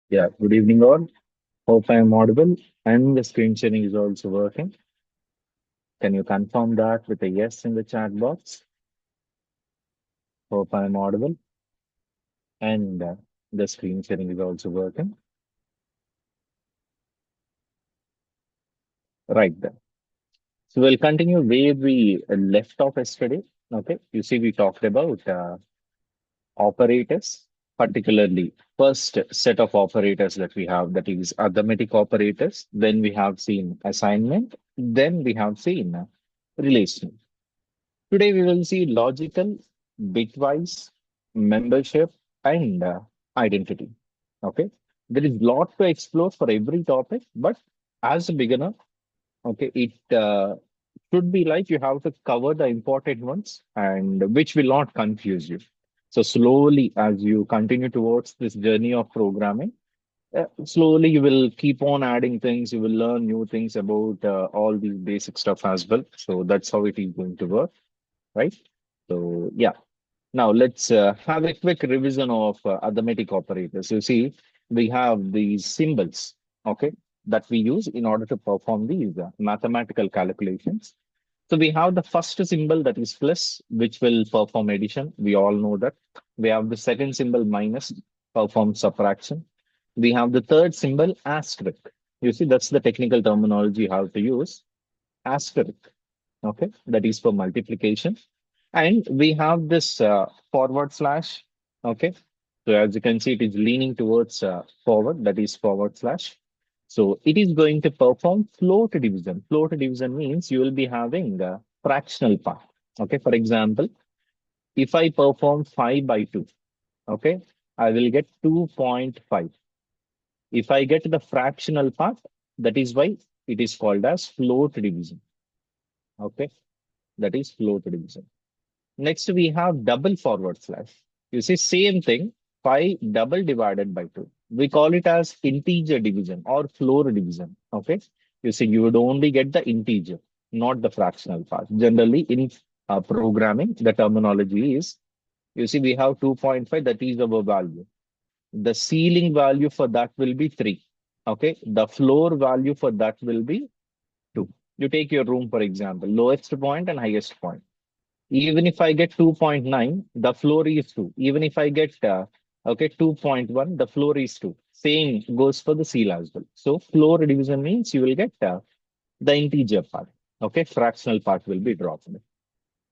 Yeah, good evening all. Hope I am audible and the screen sharing is also working. Can you confirm that with a yes in the chat box? Hope I am audible and the screen sharing is also working. Right then. So we'll continue where we left off yesterday. Okay, you see, we talked about operators, particularly first set of operators that we have, that is arithmetic operators. Then we have seen assignment. Then we have seen relational. Today we will see logical, bitwise, membership, and identity. Okay, there is lot to explore for every topic, but as a beginner, okay, it should be like you have to cover the important ones and which will not confuse you. So slowly, as you continue towards this journey of programming, slowly you will keep on adding things. You will learn new things about all these basic stuff as well. So that's how it is going to work, right? So yeah, now let's have a quick revision of arithmetic operators. You see, we have these symbols, okay, that we use in order to perform these mathematical calculations. So we have the first symbol that is plus, which will perform addition. We all know that. We have the second symbol minus, perform subtraction. We have the third symbol asterisk. You see, that's the technical terminology you have to use. Asterisk, okay, that is for multiplication. And we have this forward slash, okay. So as you can see, it is leaning towards forward, that is forward slash. So it is going to perform float division. Float division means you will be having a fractional part. Okay, for example, if I perform 5 by 2, okay, I will get 2.5. If I get the fractional part, that is why it is called as float division. Okay, that is float division. Next, we have double forward slash. You see, same thing, 5 double divided by 2. We call it as integer division or floor division. Okay. You see, you would only get the integer, not the fractional part. Generally, in programming, the terminology is, you see, we have 2.5, that is our value. The ceiling value for that will be 3. Okay. The floor value for that will be 2. You take your room, for example, lowest point and highest point. Even if I get 2.9, the floor is 2. Even if I get okay 2.1, the floor is 2. Same goes for the seal as well. So floor division means you will get the integer part. Okay, fractional part will be dropped.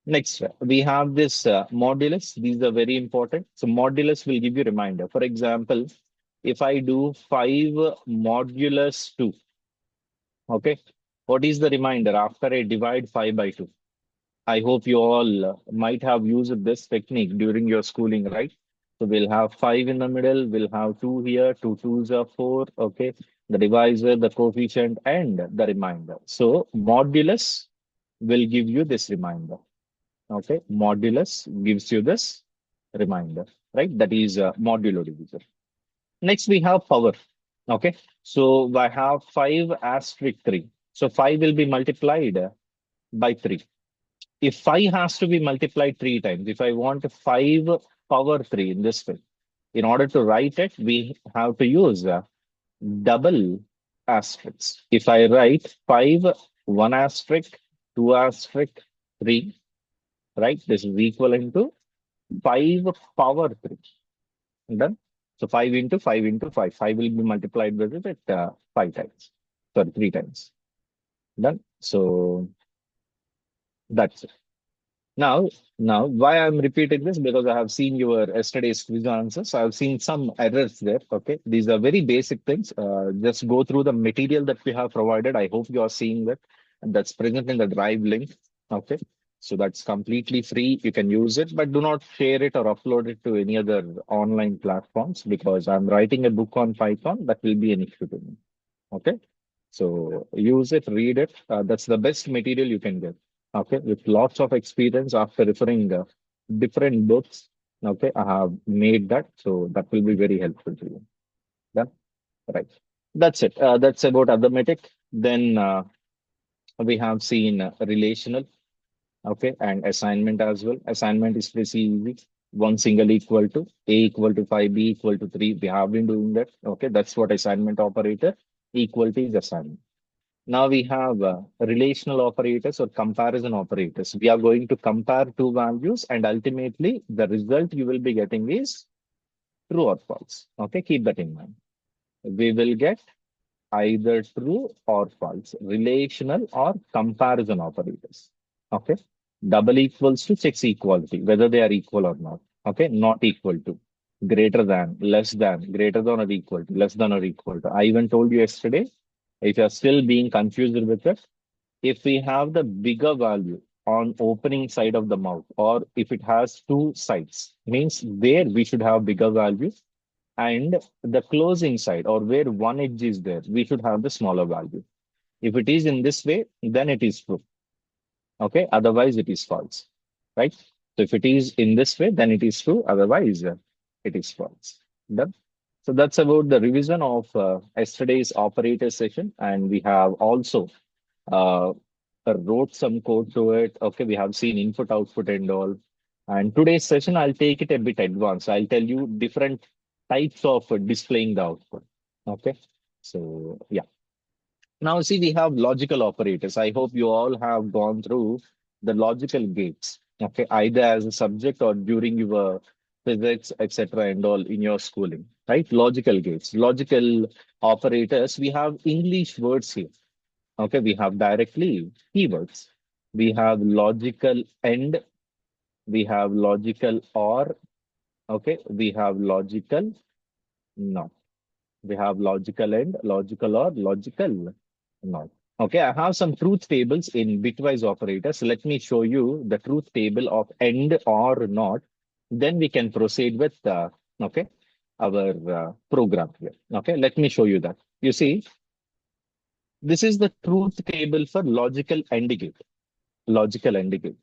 Next, we have this modulus. These are very important. So modulus will give you reminder. For example, if I do 5 modulus 2, okay, what is the reminder after I divide 5 by 2? I hope you all might have used this technique during your schooling, right? So we'll have 5 in the middle, we'll have 2 here, 2 twos are 4, okay? The divisor, the coefficient, and the remainder. So modulus will give you this reminder, okay? Modulus gives you this reminder, right? That is modulo divisor. Next, we have power, okay? So I have 5 asterisk 3. So 5 will be multiplied by 3. If 5 has to be multiplied 3 times, if I want 5 power 3 in this way, in order to write it, we have to use double asterisks. If I write 5, 1 asterisk, 2 asterisk, 3, right? This is equivalent to 5 power 3. Done. So 5 into 5 into 5. 5 will be multiplied with it 5 times. Sorry, 3 times. Done. So that's it. Now, now, why I'm repeating this? Because I have seen your yesterday's quiz answers. I have seen some errors there. Okay, these are very basic things. Just go through the material that we have provided. I hope you are seeing that, and that's present in the Drive link. Okay, so that's completely free. You can use it, but do not share it or upload it to any other online platforms because I'm writing a book on Python. That will be an issue to me. Okay, so use it, read it. That's the best material you can get. Okay, with lots of experience after referring different books. Okay, I have made that, so that will be very helpful to you. Done, right? That's it. That's about arithmetic. Then we have seen relational. Okay, and assignment as well. Assignment is pretty easy. one single equal to A equal to 5, B equal to 3. We have been doing that. Okay, that's what assignment operator equal to is assignment. Now we have relational operators or comparison operators. We are going to compare two values, and ultimately the result you will be getting is true or false. Okay, keep that in mind. We will get either true or false, relational or comparison operators. Okay. Double equals to checks equality, whether they are equal or not. Okay. Not equal to, greater than, less than, greater than or equal to, less than or equal to. I even told you yesterday, if you're still being confused with it, if we have the bigger value on opening side of the mouth, or if it has two sides, means there we should have bigger value, and the closing side or where one edge is there, we should have the smaller value. If it is in this way, then it is true. Okay. Otherwise, it is false. Right. So if it is in this way, then it is true. Otherwise, it is false. Done. So that's about the revision of yesterday's operator session. And we have also uh, wrote some code to it. Okay. We have seen input, output, and all. And today's session, I'll take it a bit advanced. I'll tell you different types of displaying the output. Okay. So, yeah. Now, see, we have logical operators. I hope you all have gone through the logical gates, okay, either as a subject or during your physics, etc., and all in your schooling, right? Logical gates, logical operators. We have English words here, okay? We have directly keywords. We have logical and, we have logical or, okay? We have logical not. We have logical and, logical or, logical not. Okay, I have some truth tables in bitwise operators. Let me show you the truth table of and or not. Then we can proceed with okay, our program here. Okay, let me show you that. You see, this is the truth table for logical AND gate. Logical AND gate.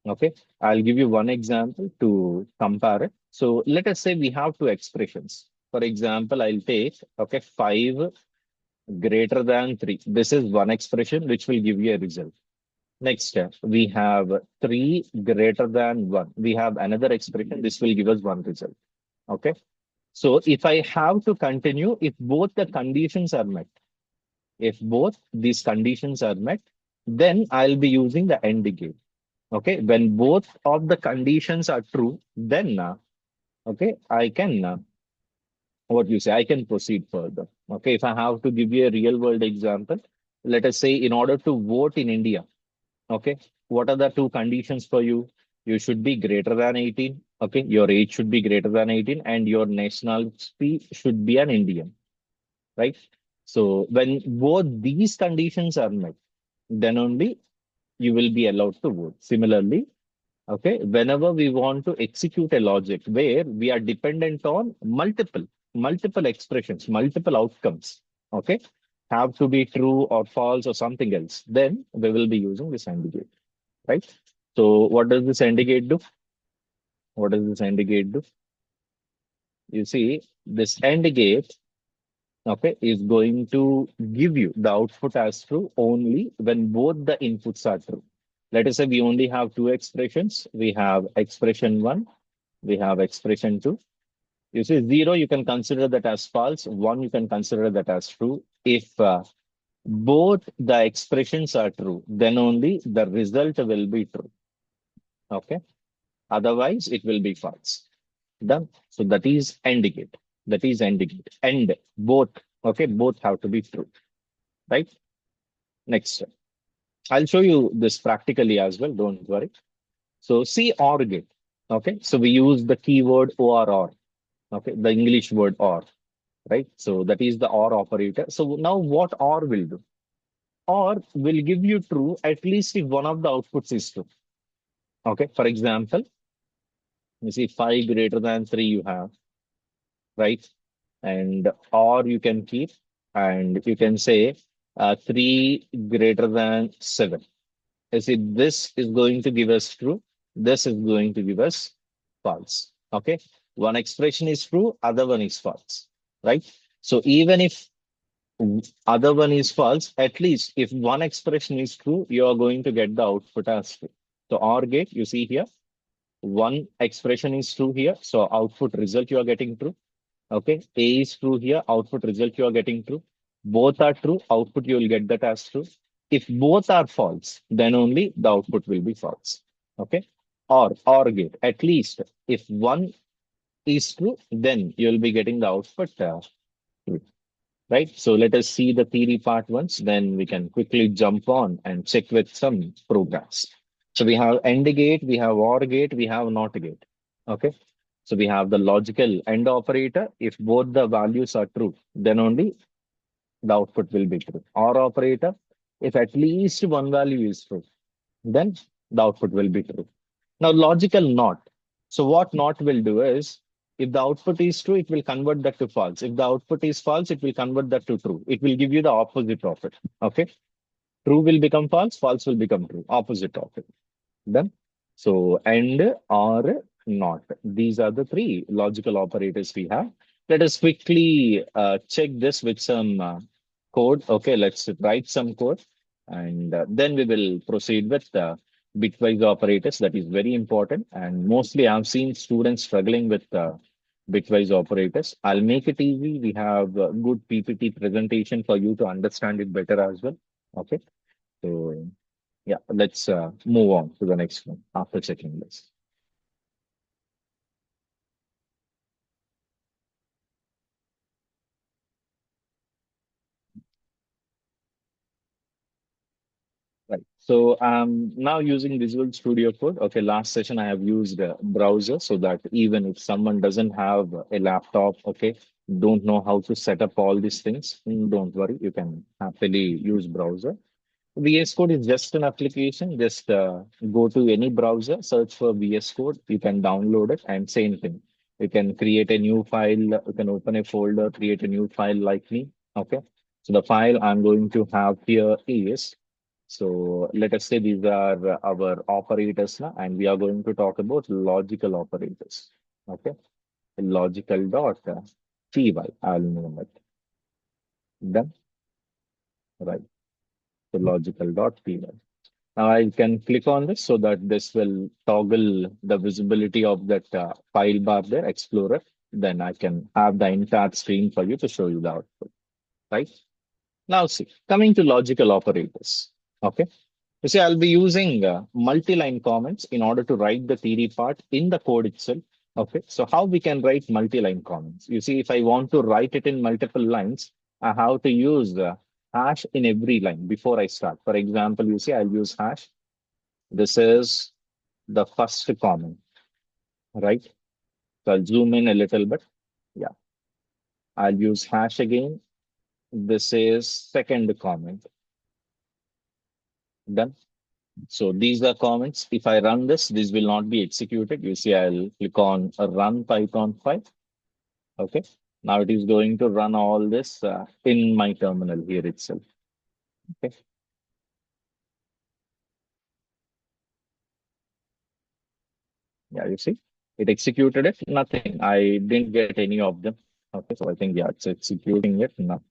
Okay, I'll give you one example to compare it. So let us say we have two expressions. For example, I'll take, okay, 5 greater than 3. This is one expression which will give you a result. Next step, we have 3 greater than 1. We have another expression. This will give us one result. Okay. So if I have to continue, if both the conditions are met, if both these conditions are met, then I'll be using the AND gate. Okay. When both of the conditions are true, then okay, I can what you say, I can proceed further. Okay, if I have to give you a real world example, let us say in order to vote in India, okay, what are the two conditions for you? You should be greater than 18. Okay, your age should be greater than 18, and your nationality should be an Indian, right? So when both these conditions are met, then only you will be allowed to vote. Similarly, okay, whenever we want to execute a logic where we are dependent on multiple expressions, multiple outcomes, okay, have to be true or false or something else, then we will be using this AND gate, right? So what does this AND gate do? What does this AND gate do? You see, this AND gate, okay, is going to give you the output as true only when both the inputs are true. Let us say we only have two expressions. We have expression 1, we have expression 2. You see 0, you can consider that as false. 1, you can consider that as true. If both the expressions are true, then only the result will be true. Okay. Otherwise, it will be false. Done. So that is AND gate. That is AND gate. And both, okay, both have to be true. Right? Next step. I'll show you this practically as well. Don't worry. So see OR gate. Okay. So we use the keyword OR. Okay. The English word OR. Right. So that is the OR operator. So now what OR will do? OR will give you true at least if one of the outputs is true. Okay. For example, you see 5 greater than 3 you have, right? And or you can keep, and you can say 3 greater than 7. You see, this is going to give us true. This is going to give us false. Okay. One expression is true, other one is false, right? So even if other one is false, at least if one expression is true, you are going to get the output as true. So OR gate, you see here, one expression is true here, so output result you are getting true. Okay, A is true here, output result you are getting true. Both are true, output you will get that as true. If both are false, then only the output will be false. Okay, or gate. At least if one is true, then you will be getting the output true. Right. So let us see the theory part once, then we can quickly jump on and check with some programs. So we have AND gate, we have OR gate, we have NOT gate. Okay. So we have the logical AND operator. If both the values are true, then only the output will be true. OR operator, if at least one value is true, then the output will be true. Now, logical NOT. So what NOT will do is, if the output is true, it will convert that to false. If the output is false, it will convert that to true. It will give you the opposite of it. Okay. True will become false, false will become true. Opposite of it. Done. So AND or NOT. These are the three logical operators we have. Let us quickly check this with some code. Okay, let's write some code, and then we will proceed with bitwise operators. That is very important, and mostly I've seen students struggling with bitwise operators. I'll make it easy. We have a good PPT presentation for you to understand it better as well. Okay, so yeah, let's move on to the next one after checking this. Right. So I'm now using Visual Studio Code. Okay, last session I have used a browser so that even if someone doesn't have a laptop, okay, don't know how to set up all these things, don't worry, you can happily use browser. VS Code is just an application. Just go to any browser, search for VS Code. You can download it, and same thing. You can create a new file. You can open a folder, create a new file like me. Okay. So the file I'm going to have here is, so let us say these are our operators now, and we are going to talk about logical operators. Okay. Logical dot py. I'll name it. Done. Right. So logical dot py. Now I can click on this so that this will toggle the visibility of that file bar there, Explorer. Then I can have the entire screen for you to show you the output, right? Now see, coming to logical operators, okay? You see, I'll be using multi-line comments in order to write the theory part in the code itself, okay? So how we can write multi-line comments? You see, if I want to write it in multiple lines, I have to use hash in every line before I start. For example, you see, I'll use hash. This is the first comment, right? So I'll zoom in a little bit. Yeah, I'll use hash again. This is second comment. Done. So these are comments. If I run this, this will not be executed. You see, I'll click on run Python 5. Okay. Now it is going to run all this in my terminal here itself. Okay. Yeah, you see, it executed it. Nothing. I didn't get any of them. Okay. So I think, yeah, it's executing it now.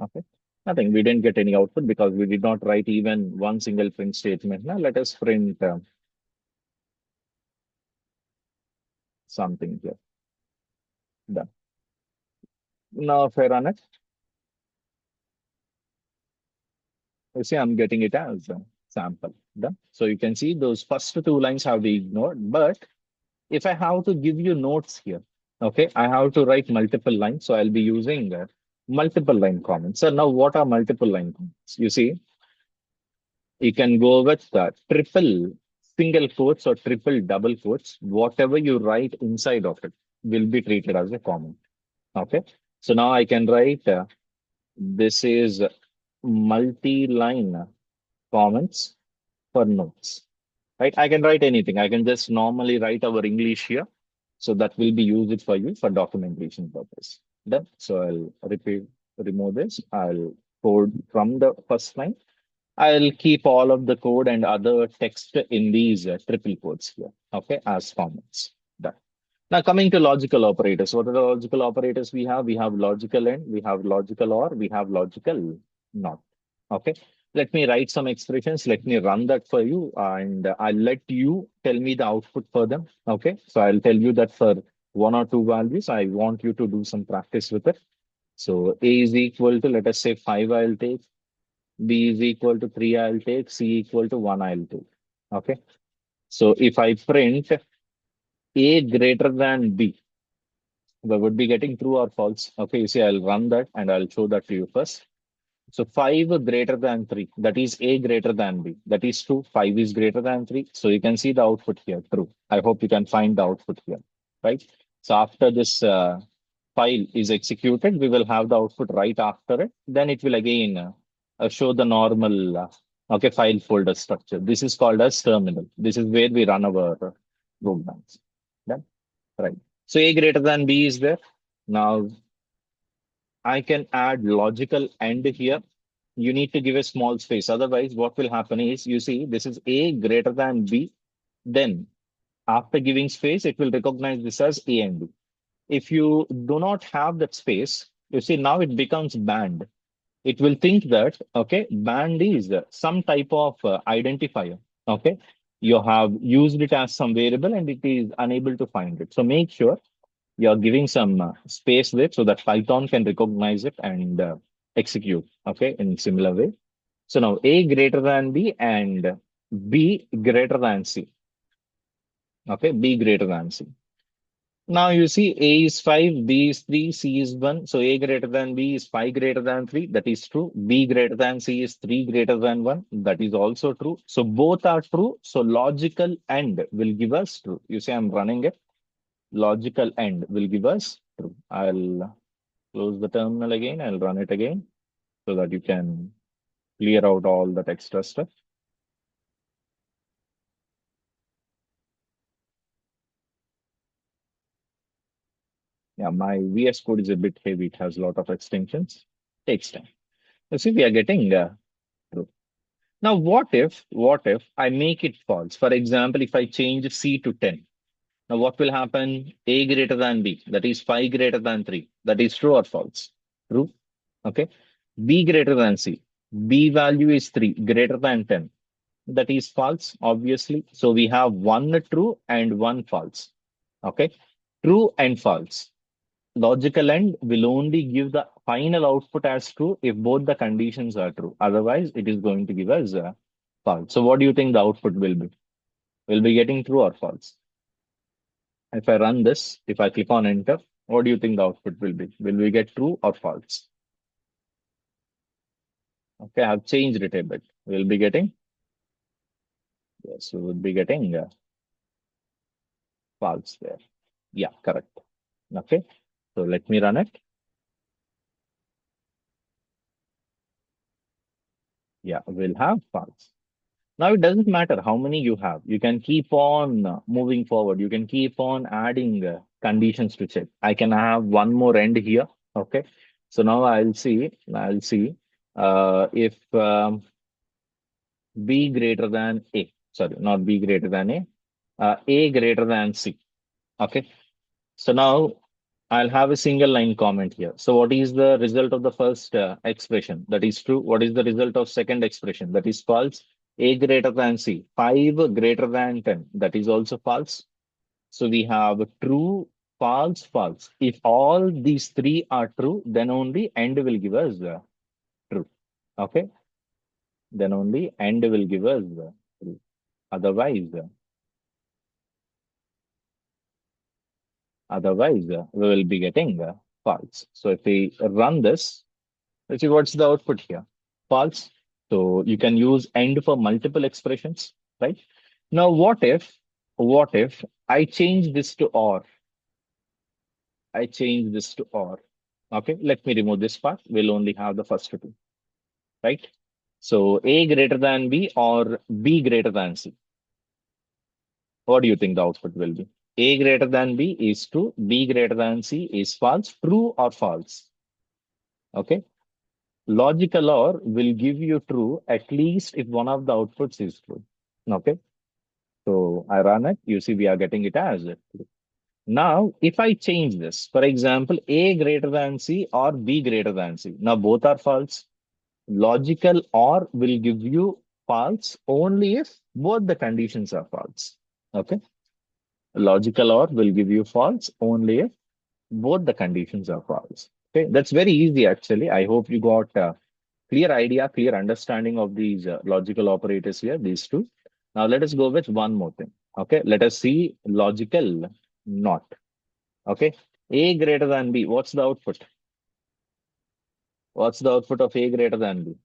Okay. Nothing. We didn't get any output because we did not write even one single print statement. Now let us print something here. Done. Now if I run it, you see I'm getting it as a sample. Done. So you can see those first two lines have been ignored. But if I have to give you notes here, okay, I have to write multiple lines. So I'll be using multiple line comments. So now what are multiple line comments? You see, you can go with triple single quotes or triple double quotes. Whatever you write inside of it will be treated as a comment. Okay. So now I can write this is multi-line comments for notes. Right. I can write anything. I can just normally write our English here. So that will be used for you for documentation purpose. Done. So I'll remove this. I'll code from the first line. I'll keep all of the code and other text in these triple quotes here, okay, as comments. Done. Now coming to logical operators. What are the logical operators we have? We have logical AND, we have logical OR, we have logical NOT. Okay. Let me write some expressions. Let me run that for you, and I'll let you tell me the output for them. Okay. So I'll tell you that for one or two values, I want you to do some practice with it. So A is equal to, let us say, 5 I'll take, B is equal to 3 I'll take, C equal to 1 I'll take. Okay. So if I print A greater than B, we would be getting true or false. Okay. You see, I'll run that and I'll show that to you first. So 5 greater than 3, that is A greater than B. That is true. 5 is greater than 3. So you can see the output here, true. I hope you can find the output here, right? So after this file is executed, we will have the output right after it. Then it will again show the normal okay, file folder structure. This is called as terminal. This is where we run our programs. Yeah, right. So A greater than B is there. Now I can add logical AND here. You need to give a small space. Otherwise, what will happen is, you see, this is A greater than B. Then after giving space, it will recognize this as A and B. If you do not have that space, you see, now it becomes band. It will think that, okay, band is some type of identifier. Okay. You have used it as some variable and it is unable to find it. So make sure you're giving some space there so that Python can recognize it and execute, okay, in similar way. So now A greater than B and B greater than C, okay, B greater than C. Now you see A is 5, B is 3, C is 1. So A greater than B is 5 greater than 3. That is true. B greater than C is 3 greater than 1. That is also true. So both are true. So logical AND will give us true. You see, I'm running it. Logical AND will give us true. I'll close the terminal again. I'll run it again so that you can clear out all that extra stuff. Yeah, my VS Code is a bit heavy. It has a lot of extensions. Takes time. You see, we are getting true. Now, what if I make it false? For example, if I change C to 10, now what will happen? A greater than B, that is 5 greater than 3. That is true or false? True. Okay. B greater than C. B value is 3 greater than 10. That is false, obviously. So we have one true and one false. Okay. True and false. Logical AND will only give the final output as true if both the conditions are true. Otherwise, it is going to give us false. So what do you think the output will be? Will be getting true or false? If I run this, if I click on enter, what do you think the output will be? Will we get true or false? Okay, I've changed it a bit. We'll be getting, yes, we would be getting false there. Yeah, correct. Okay, so let me run it. Yeah, we'll have false. Now it doesn't matter how many you have. You can keep on moving forward. You can keep on adding conditions to check. I can have one more end here. Okay. So now I'll see if B greater than A. Sorry, not B greater than A greater than C. Okay. So now I'll have a single line comment here. So what is the result of the first expression? That is true. What is the result of second expression? That is false. A greater than C. 5 greater than 10. That is also false. So we have true, false, false. If all these three are true, then only AND will give us true. Okay. Then only AND will give us true. Otherwise, we will be getting false. So if we run this, let's see what's the output here. False. So you can use AND for multiple expressions, right? Now, what if I change this to OR? I change this to OR. Okay, let me remove this part. We'll only have the first two, right? So A greater than B or B greater than C. What do you think the output will be? A greater than B is true. B greater than C is false. True or false? Okay. Logical OR will give you true at least if one of the outputs is true. Okay. So I run it. You see, we are getting it as true. Now, if I change this, for example, A greater than C or B greater than C. Now both are false. Logical OR will give you false only if both the conditions are false. Okay. Logical OR will give you false only if both the conditions are false. Okay. That's very easy actually. I hope you got a clear idea, clear understanding of these logical operators here, these two. Now let us go with one more thing. Okay. Let us see logical not. Okay. A greater than B. What's the output? What's the output of A greater than B?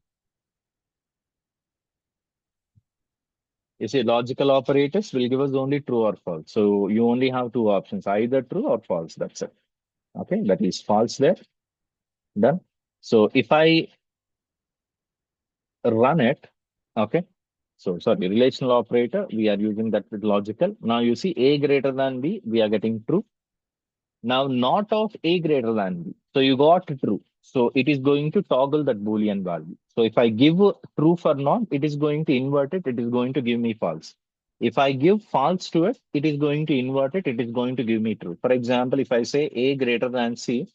You see, logical operators will give us only true or false. So you only have two options, either true or false. That's it. Okay, that is false there. Done. So if I run it, okay. So sorry, relational operator, we are using that with logical. Now you see A greater than B, we are getting true. Now not of A greater than B. So you got true. So it is going to toggle that Boolean value. So if I give true for not, it is going to invert it. It is going to give me false. If I give false to it, it is going to invert it. It is going to give me true. For example, if I say A greater than C,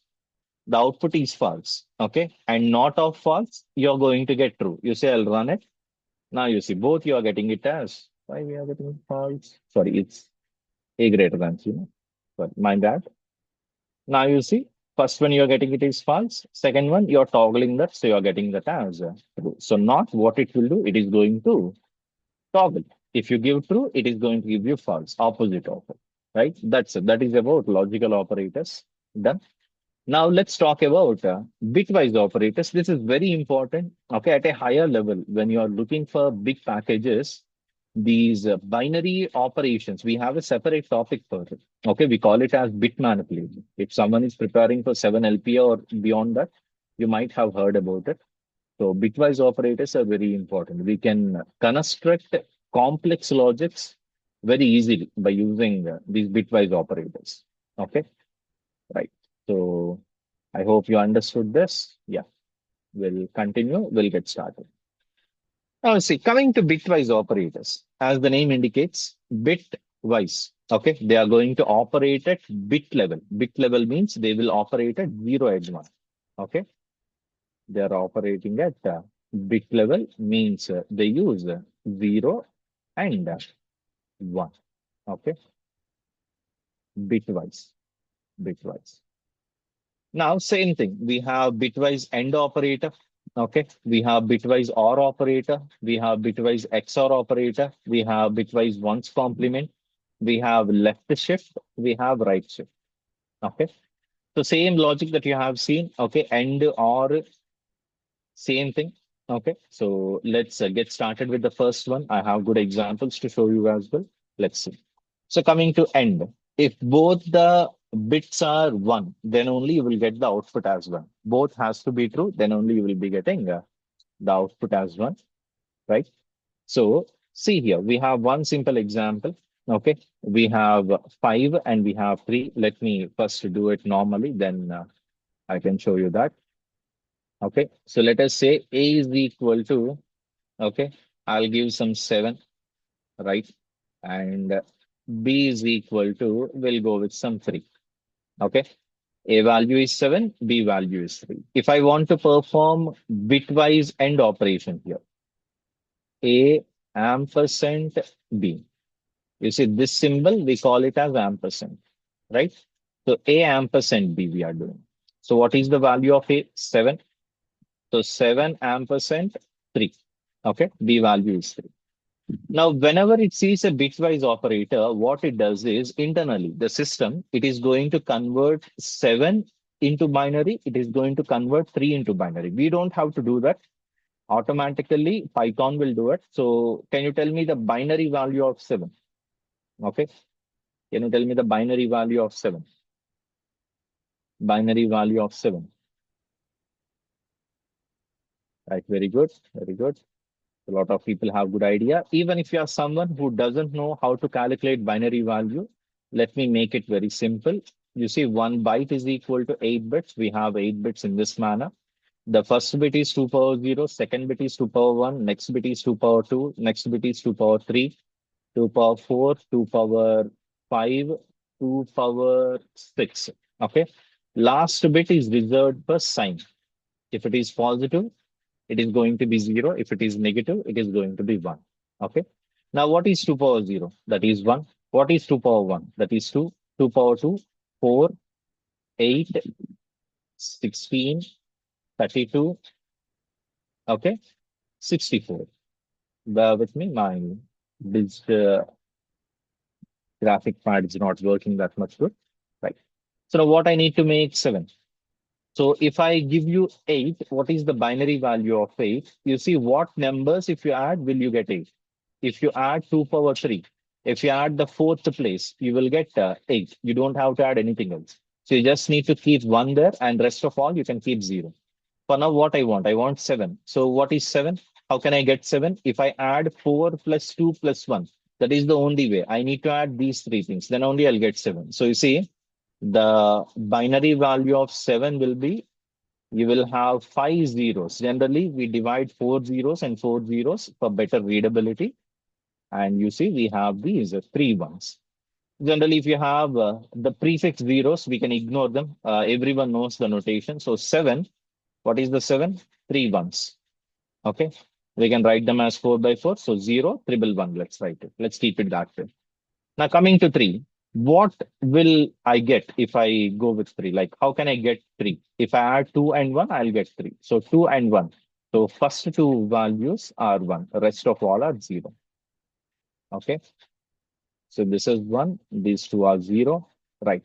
the output is false. Okay. And not of false, you're going to get true. You say, I'll run it. Now you see both you are getting it as why we are getting false. Sorry, it's A greater than C. No? But my bad. Now you see, first one you're getting it is false. Second one, you're toggling that, so you're getting that as true. So not what it will do, it is going to toggle. If you give true, it is going to give you false, opposite of it. Right? That's it. That is about logical operators. Done. Now let's talk about bitwise operators. This is very important. Okay, at a higher level, when you are looking for big packages, these binary operations, we have a separate topic for it. Okay, we call it as bit manipulation. If someone is preparing for 7 LPA or beyond that, you might have heard about it. So bitwise operators are very important. We can construct complex logics very easily by using these bitwise operators. Okay, right. So I hope you understood this. Yeah, we'll continue. We'll get started. Now, see, coming to bitwise operators, as the name indicates, bitwise. Okay, they are going to operate at bit level. Bit level means they will operate at 0 edge 1. Okay, they are operating at bit level means they use 0 and 1. Okay, bitwise, bitwise. Now, same thing. We have bitwise AND operator. Okay. We have bitwise OR operator. We have bitwise XOR operator. We have bitwise ones complement. We have left shift. We have right shift. Okay. So same logic that you have seen. Okay. AND OR, same thing. Okay. So let's get started with the first one. I have good examples to show you as well. Let's see. So coming to AND, if both the bits are 1, then only you will get the output as 1. Both has to be true, then only you will be getting the output as 1, right? So see here, we have one simple example. Okay, we have 5 and we have 3. Let me first do it normally, then I can show you that. Okay, so let us say A is equal to, okay, I'll give some 7, right? And B is equal to, we'll go with some 3. Okay. A value is 7, B value is 3. If I want to perform bitwise AND operation here, A ampersand B. You see this symbol, we call it as ampersand, right? So A ampersand B we are doing. So what is the value of A? 7. So 7 ampersand 3. Okay. B value is 3. Now, whenever it sees a bitwise operator, what it does is internally, the system, it is going to convert 7 into binary. It is going to convert 3 into binary. We don't have to do that. Automatically, Python will do it. So can you tell me the binary value of 7? Okay. Can you tell me the binary value of 7? Binary value of 7. Right. Very good. Very good. A lot of people have good idea. Even if you are someone who doesn't know how to calculate binary value, let me make it very simple. You see, 1 byte is equal to 8 bits. We have 8 bits in this manner. The first bit is 2 power 0, second bit is 2 power 1, next bit is 2 power 2, next bit is 2 power 3, 2 power 4, 2 power 5, 2 power 6. Okay. Last bit is reserved for sign. If it is positive, it is going to be 0. If it is negative, it is going to be 1. Okay. Now, what is 2 power 0? That is 1. What is 2 power 1? That is 2. 2 power 2, 4, 8, 16, 32, okay, 64. Bear with me, my this graphic part is not working that much good. Right. So now what I need to make 7. So if I give you 8, what is the binary value of 8? You see what numbers, if you add, will you get 8? If you add 2 power 3, if you add the fourth place, you will get 8. You don't have to add anything else. So you just need to keep 1 there, and rest of all, you can keep 0. For now, what I want 7. So what is 7? How can I get 7? If I add 4 plus 2 plus 1, that is the only way. I need to add these three things. Then only I'll get 7. So you see, the binary value of 7 will be, you will have 5 zeros. Generally, we divide 4 zeros and 4 zeros for better readability. And you see, we have these 3 ones. Generally, if you have the prefix zeros, we can ignore them. Everyone knows the notation. So 7, what is the 7? 3 ones. Okay. We can write them as 4 by 4. So 0, triple 1. Let's write it. Let's keep it that way. Now coming to 3, what will I get if I go with 3? Like, how can I get 3? If I add 2 and 1, I'll get 3. So 2 and 1. So first two values are 1. Rest of all are 0. Okay. So this is 1. These two are 0. Right.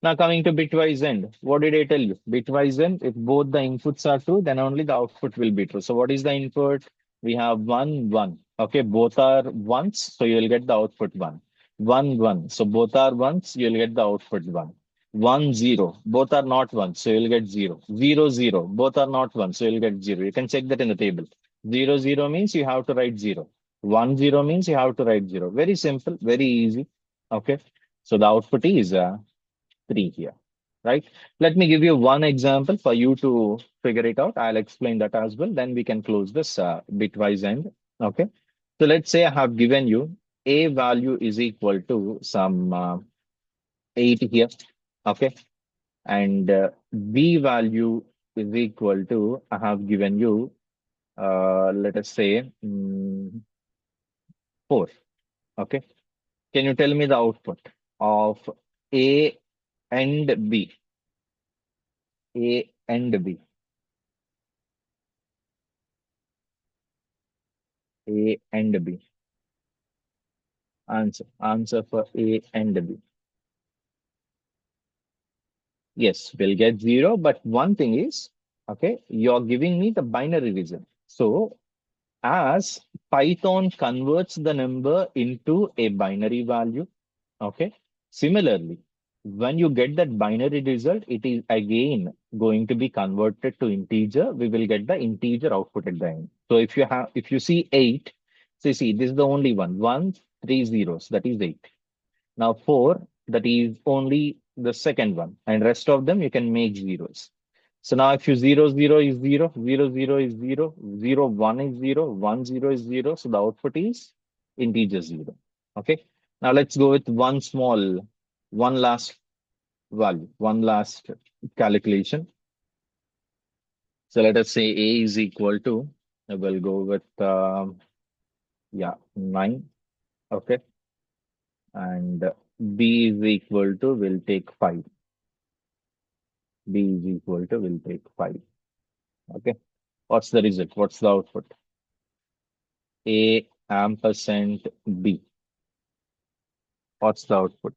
Now coming to bitwise end, what did I tell you? Bitwise end, if both the inputs are true, then only the output will be true. So what is the input? We have 1, 1. Okay, both are ones, so you will get the output 1. 1, 1. So both are ones, you will get the output 1. 1, 0. Both are not ones, so you will get 0. 0, 0. Both are not ones, so you will get 0. You can check that in the table. 0, 0 means you have to write 0. 1, 0 means you have to write 0. Very simple, very easy. Okay, so the output is 3 here, right? Let me give you one example for you to figure it out. I'll explain that as well. Then we can close this bitwise end. Okay. So let's say I have given you a value is equal to some 8 here. Okay. And b value is equal to, I have given you, let us say 4. Okay. Can you tell me the output of A and B? A and B. A and B. Answer for A and B. Yes, we'll get 0, but one thing is, okay, you're giving me the binary result. So as Python converts the number into a binary value, okay, similarly, when you get that binary result, it is again going to be converted to integer. We will get the integer output at the end. So if you see 8, so see, this is the only one. 1, 3 zeros, that is 8. Now 4, that is only the second one, and rest of them you can make zeros. So now if you 0, 0 is 0, 0, 0 is 0, 0, 1 is 0, 1, 0 is 0. So the output is integer 0. Okay. Now let's go with one last value, one last calculation. So let us say A is equal to, we'll go with, yeah, 9. Okay. And B is equal to, we'll take 5. B is equal to, we'll take 5. Okay. What's the result? What's the output? A ampersand B. What's the output?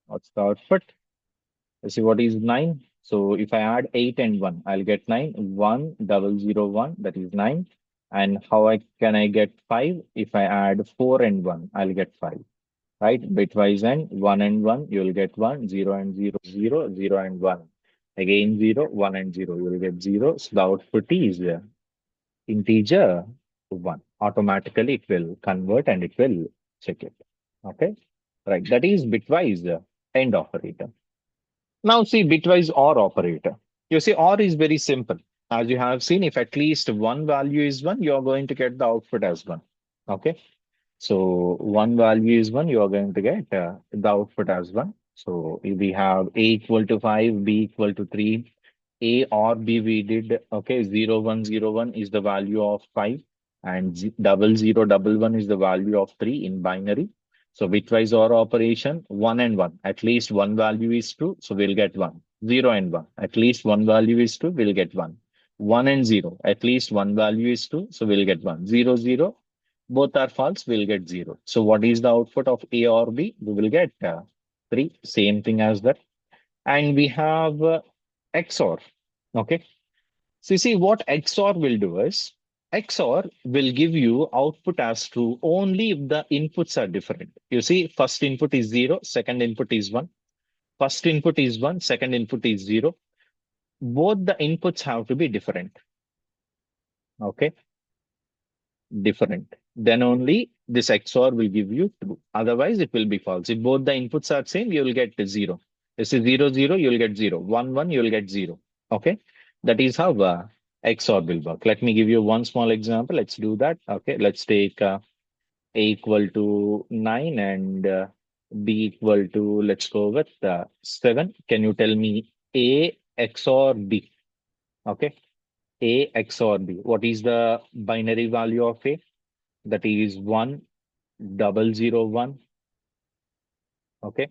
What's the output? Let's see what is 9. So if I add 8 and 1, I'll get 9. 1, 0, 0, 1, that is 9. And can I get 5? If I add 4 and 1, I'll get 5. Right? Bitwise and 1 and 1, you'll get 1, 0 and 0, 0, 0 and 1. Again 0, 1 and 0, you'll get 0. So the output is integer 1. Automatically it will convert and it will check it. Okay. Right. That is bitwise end operator. Now see bitwise OR operator. You see OR is very simple. As you have seen, if at least one value is 1, you're going to get the output as 1. Okay. So one value is 1, you are going to get the output as 1. So if we have A equal to 5, B equal to 3, A or B we did, okay, 0 1 0 1 is the value of 5 and 00 11 is the value of 3 in binary. So bitwise OR operation, 1 and 1, at least one value is true, so we'll get 1. 0 and 1, at least one value is true, we'll get 1. 1 and 0, at least one value is true, so we'll get 1. 0 0, both are false, we'll get 0. So what is the output of A or B? We will get 3, same thing as that. And we have XOR. Okay. So you see what XOR will do is XOR will give you output as true only if the inputs are different. You see, first input is 0, second input is 1. First input is 1, second input is 0. Both the inputs have to be different. Okay. Different. Then only this XOR will give you true. Otherwise, it will be false. If both the inputs are same, you will get 0. This is 0 0, you will get 0. 1 1, you will get 0. Okay. That is how XOR will work. Let me give you one small example. Let's do that. Okay. Let's take A equal to 9 and B equal to, let's go with 7. Can you tell me A XOR B? Okay. A XOR B. What is the binary value of A? That is 1 0 0 1. Okay.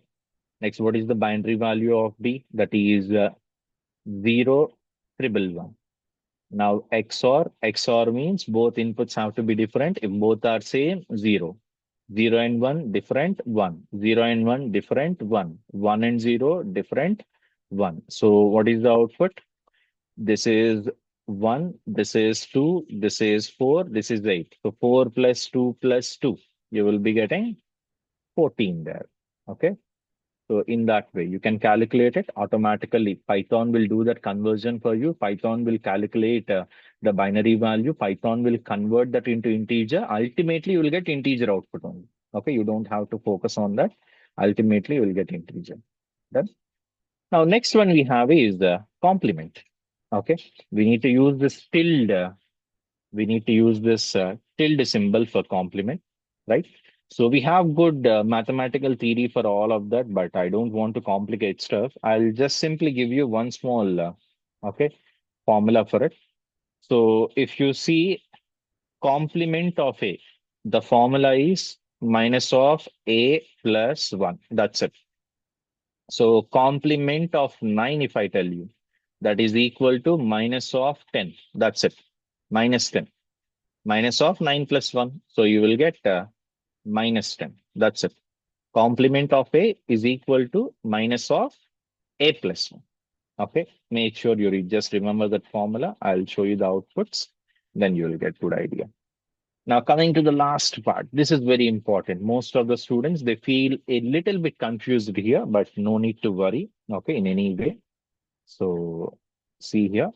Next, what is the binary value of B? That is 0 1 1 1. Now XOR means both inputs have to be different. If both are same, 0. 0 and 1 different, 1. 0 and 1 different, 1. 1 and 0 different, 1. So what is the output? This is 1, this is 2, this is 4, this is 8. So 4 plus 2 plus 2, you will be getting 14 there. Okay. So in that way, you can calculate it automatically. Python will do that conversion for you. Python will calculate the binary value. Python will convert that into integer. Ultimately, you will get integer output only. Okay. You don't have to focus on that. Ultimately, you will get integer. Done. Now, next one we have is the complement. Okay. We need to use this tilde. We need to use this tilde symbol for complement, right? So we have good mathematical theory for all of that, but I don't want to complicate stuff. I'll just simply give you one small, okay, formula for it. So if you see complement of A, the formula is minus of A plus 1. That's it. So complement of 9, if I tell you, that is equal to minus of 10. That's it. Minus 10. Minus of 9 plus 1. So you will get minus 10. That's it. Complement of A is equal to minus of A plus 1. Okay. Make sure you just remember that formula. I'll show you the outputs. Then you will get good idea. Now coming to the last part. This is very important. Most of the students, they feel a little bit confused here, but no need to worry. Okay. In any way. So see here.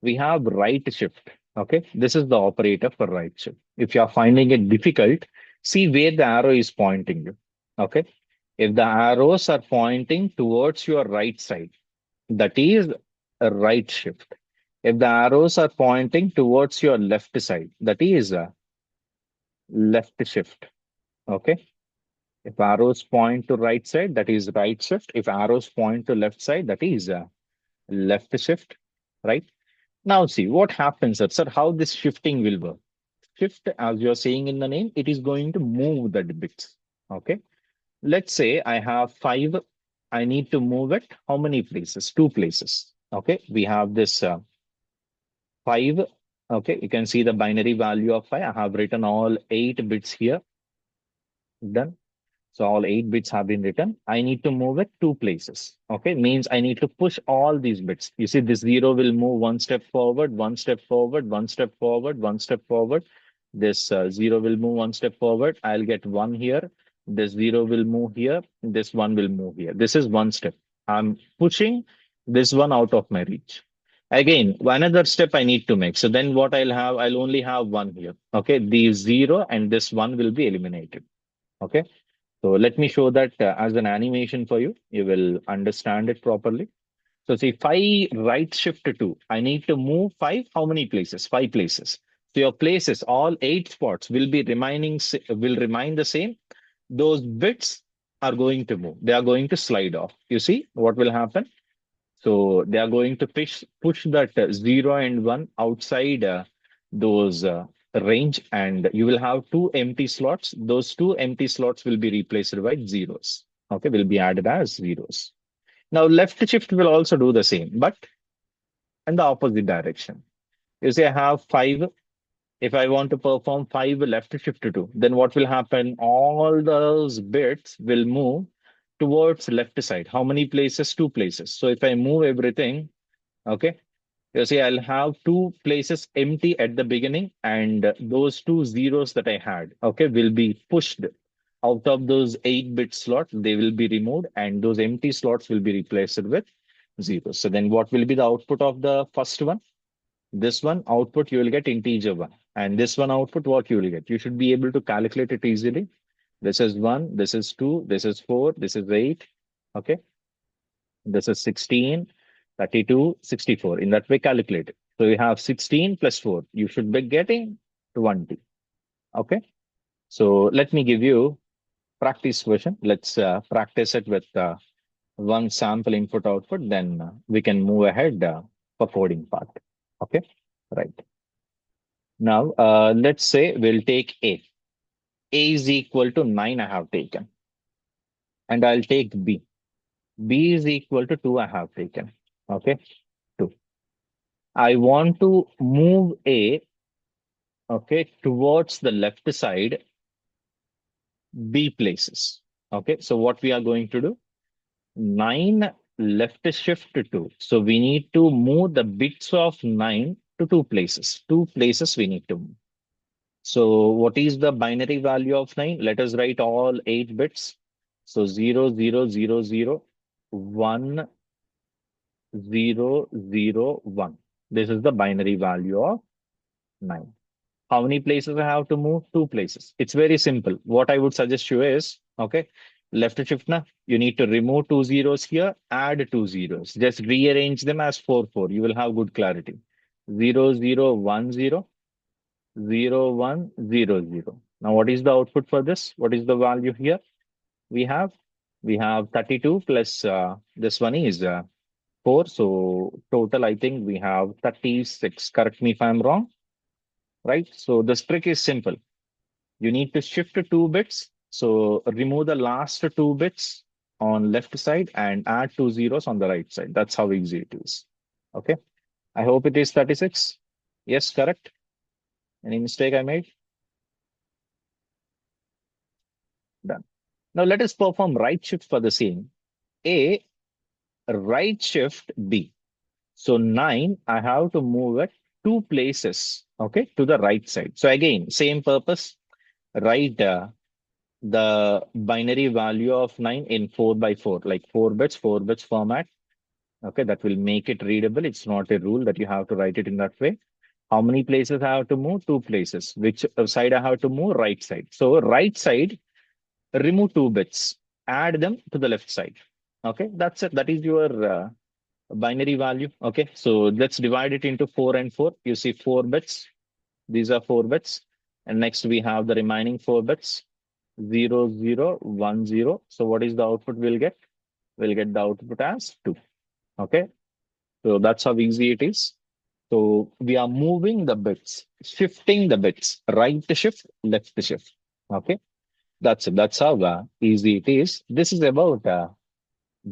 We have right shift. Okay, this is the operator for right shift. If you are finding it difficult, see where the arrow is pointing you. Okay, if the arrows are pointing towards your right side, that is a right shift. If the arrows are pointing towards your left side, that is a left shift. Okay, if arrows point to right side, that is right shift. If arrows point to left side, that is a left shift, right? Now see what happens, sir. How this shifting will work. Shift, as you're saying in the name, it is going to move the bits. Okay. Let's say I have 5. I need to move it. How many places? 2 places. Okay. We have this 5. Okay. You can see the binary value of 5. I have written all 8 bits here. Done. So all 8 bits have been written. I need to move it 2 places. Okay, means I need to push all these bits. You see, this 0 will move 1 step forward, 1 step forward, 1 step forward, 1 step forward. This 0 will move 1 step forward. I'll get 1 here. This 0 will move here. This 1 will move here. This is 1 step. I'm pushing this one out of my reach. Again, another step I need to make. So then what I'll only have 1 here. Okay, the 0 and this 1 will be eliminated. Okay. So let me show that as an animation for you. You will understand it properly. So see, 5 right shift to 2. I need to move 5. How many places? 5 places. So your places, all 8 spots will be will remain the same. Those bits are going to move. They are going to slide off. You see what will happen? So they are going to push that 0 and 1 outside those range, and you will have two empty slots. Those two empty slots will be replaced by zeros. Okay, will be added as zeros. Now left shift will also do the same, but in the opposite direction. You see, I have 5. If I want to perform 5 left shift to, then what will happen? All those bits will move towards left side. How many places? 2 places. So if I move everything, okay, you see, I'll have 2 places empty at the beginning, and those two zeros that I had, okay, will be pushed out of those 8-bit slots. They will be removed, and those empty slots will be replaced with zeros. So then what will be the output of the first one? This one output, you will get integer 1. And this one output, what you will get? You should be able to calculate it easily. This is 1, this is 2, this is 4, this is 8. Okay. This is 16, 32, 64. In that way, calculate it. So you have 16 plus 4. You should be getting 20. Okay. So let me give you practice version. Let's practice it with one sample input output. Then we can move ahead for coding part. Okay. Right. Now, let's say we'll take A. A is equal to 9 I have taken. And I'll take B. B is equal to 2 I have taken. Okay. 2. I want to move A, okay, towards the left side, B places. Okay. So what we are going to do? 9 left shift to 2. So we need to move the bits of 9 to 2 places. 2 places we need to move. So what is the binary value of 9? Let us write all 8 bits. So 0, 0, 0, 0, 1, 0, 0, 1. This is the binary value of 9. How many places I have to move? 2 places. It's very simple. What I would suggest you is, okay, left shift na, you need to remove 2 zeros here, add 2 zeros. Just rearrange them as 4, 4. You will have good clarity. 0, 0, 1, 0. 0, 1, 0, 0. Now, what is the output for this? What is the value here? We have 32 plus this one is 4. So total, I think we have 36. Correct me if I'm wrong, right? So this trick is simple. You need to shift 2 bits. So remove the last 2 bits on left side and add 2 zeros on the right side. That's how easy it is. Okay. I hope it is 36. Yes, correct. Any mistake I made? Done. Now let us perform right shift for the same. A, right shift B. So 9, I have to move it 2 places, okay, to the right side. So again, same purpose, write the binary value of 9 in 4 by 4, like 4 bits format. Okay, that will make it readable. It's not a rule that you have to write it in that way. How many places I have to move? 2 places. Which side I have to move? Right side. So right side, remove 2 bits, add them to the left side. Okay, that's it. That is your binary value. Okay, so let's divide it into 4 and 4. You see 4 bits. These are 4 bits. And next we have the remaining 4 bits. 0, 0, 1, 0. So what is the output we'll get? We'll get the output as 2. Okay, so that's how easy it is. So we are moving the bits, shifting the bits, right shift, left shift. Okay, that's it. That's how easy it is. This is about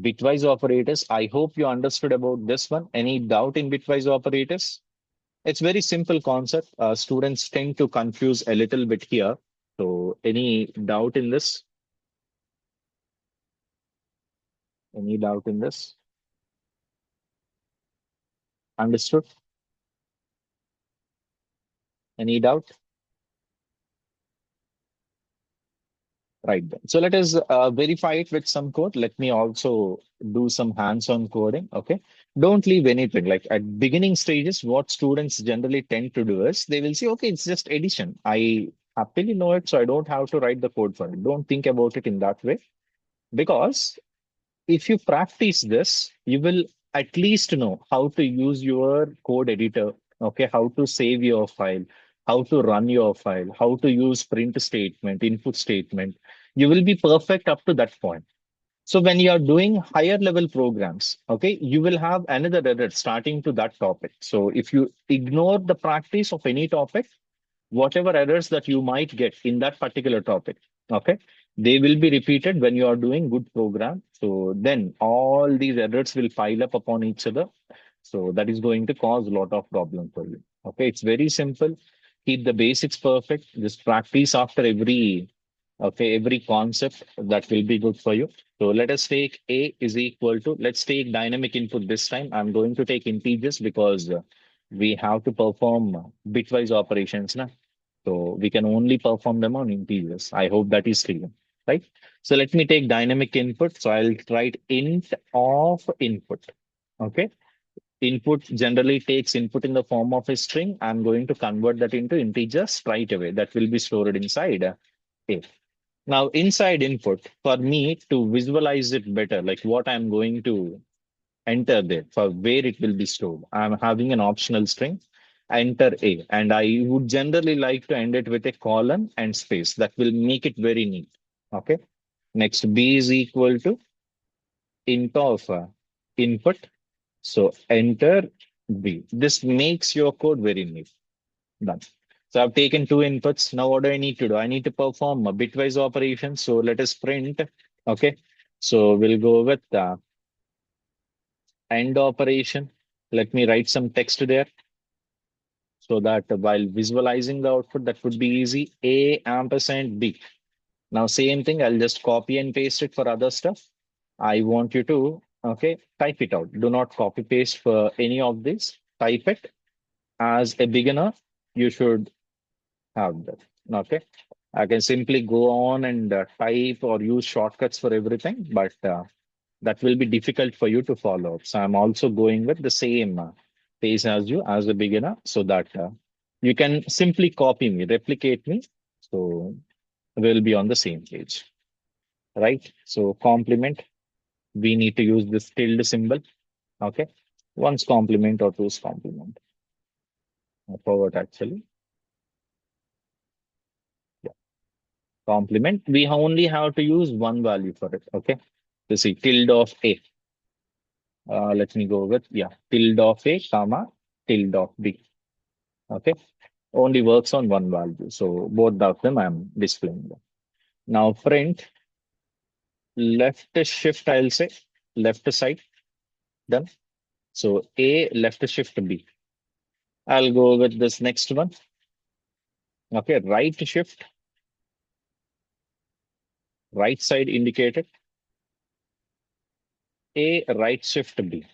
bitwise operators. I hope you understood about this one. Any doubt in bitwise operators? It's very simple concept. Students tend to confuse a little bit here. So any doubt in this? Any doubt in this? Understood? Any doubt? Right then. So let us verify it with some code. Let me also do some hands-on coding. Okay. Don't leave anything. Like at beginning stages, what students generally tend to do is they will say, okay, it's just addition. I happily know it, so I don't have to write the code for it. Don't think about it in that way. Because if you practice this, you will at least know how to use your code editor. Okay, how to save your file, how to run your file, how to use print statement, input statement. You will be perfect up to that point. So when you are doing higher level programs, okay, you will have another error starting to that topic. So if you ignore the practice of any topic, whatever errors that you might get in that particular topic, okay, they will be repeated when you are doing good program. So then all these errors will pile up upon each other. So that is going to cause a lot of problem for you. Okay, it's very simple. Keep the basics perfect. Just practice after every concept. That will be good for you. So let us take A is equal to, let's take dynamic input this time. I'm going to take integers because we have to perform bitwise operations now. So we can only perform them on integers. I hope that is clear, right? So let me take dynamic input. So I'll write int of input. Okay. Input generally takes input in the form of a string. I'm going to convert that into integers right away. That will be stored inside A. Now, inside input, for me to visualize it better, like what I'm going to enter there for where it will be stored, I'm having an optional string, enter A. And I would generally like to end it with a colon and space. That will make it very neat. Okay. Next, B is equal to int of input. So enter B. This makes your code very neat. Done. So I've taken two inputs. Now what do I need to do? I need to perform a bitwise operation. So let us print. Okay. So we'll go with the end operation. Let me write some text there so that while visualizing the output, that would be easy. A ampersand B. Now same thing. I'll just copy and paste it for other stuff. I want you to, okay, type it out. Do not copy paste for any of this. Type it. As a beginner, you should have that. Okay. I can simply go on and type or use shortcuts for everything, but that will be difficult for you to follow. So I'm also going with the same pace as you as a beginner so that you can simply copy me, replicate me. So we'll be on the same page, right? So complement, we need to use this tilde symbol. Okay. One's complement or two's complement. Forward actually. Yeah. Complement. We only have to use one value for it. Okay. So see tilde of A. Let me go with, yeah, tilde of A, comma, tilde of B. Okay. Only works on one value. So both of them I'm displaying them. Now print left shift, I'll say left side. Done. So A left shift B. I'll go with this next one. Okay. Right shift, right side indicated. A right shift B.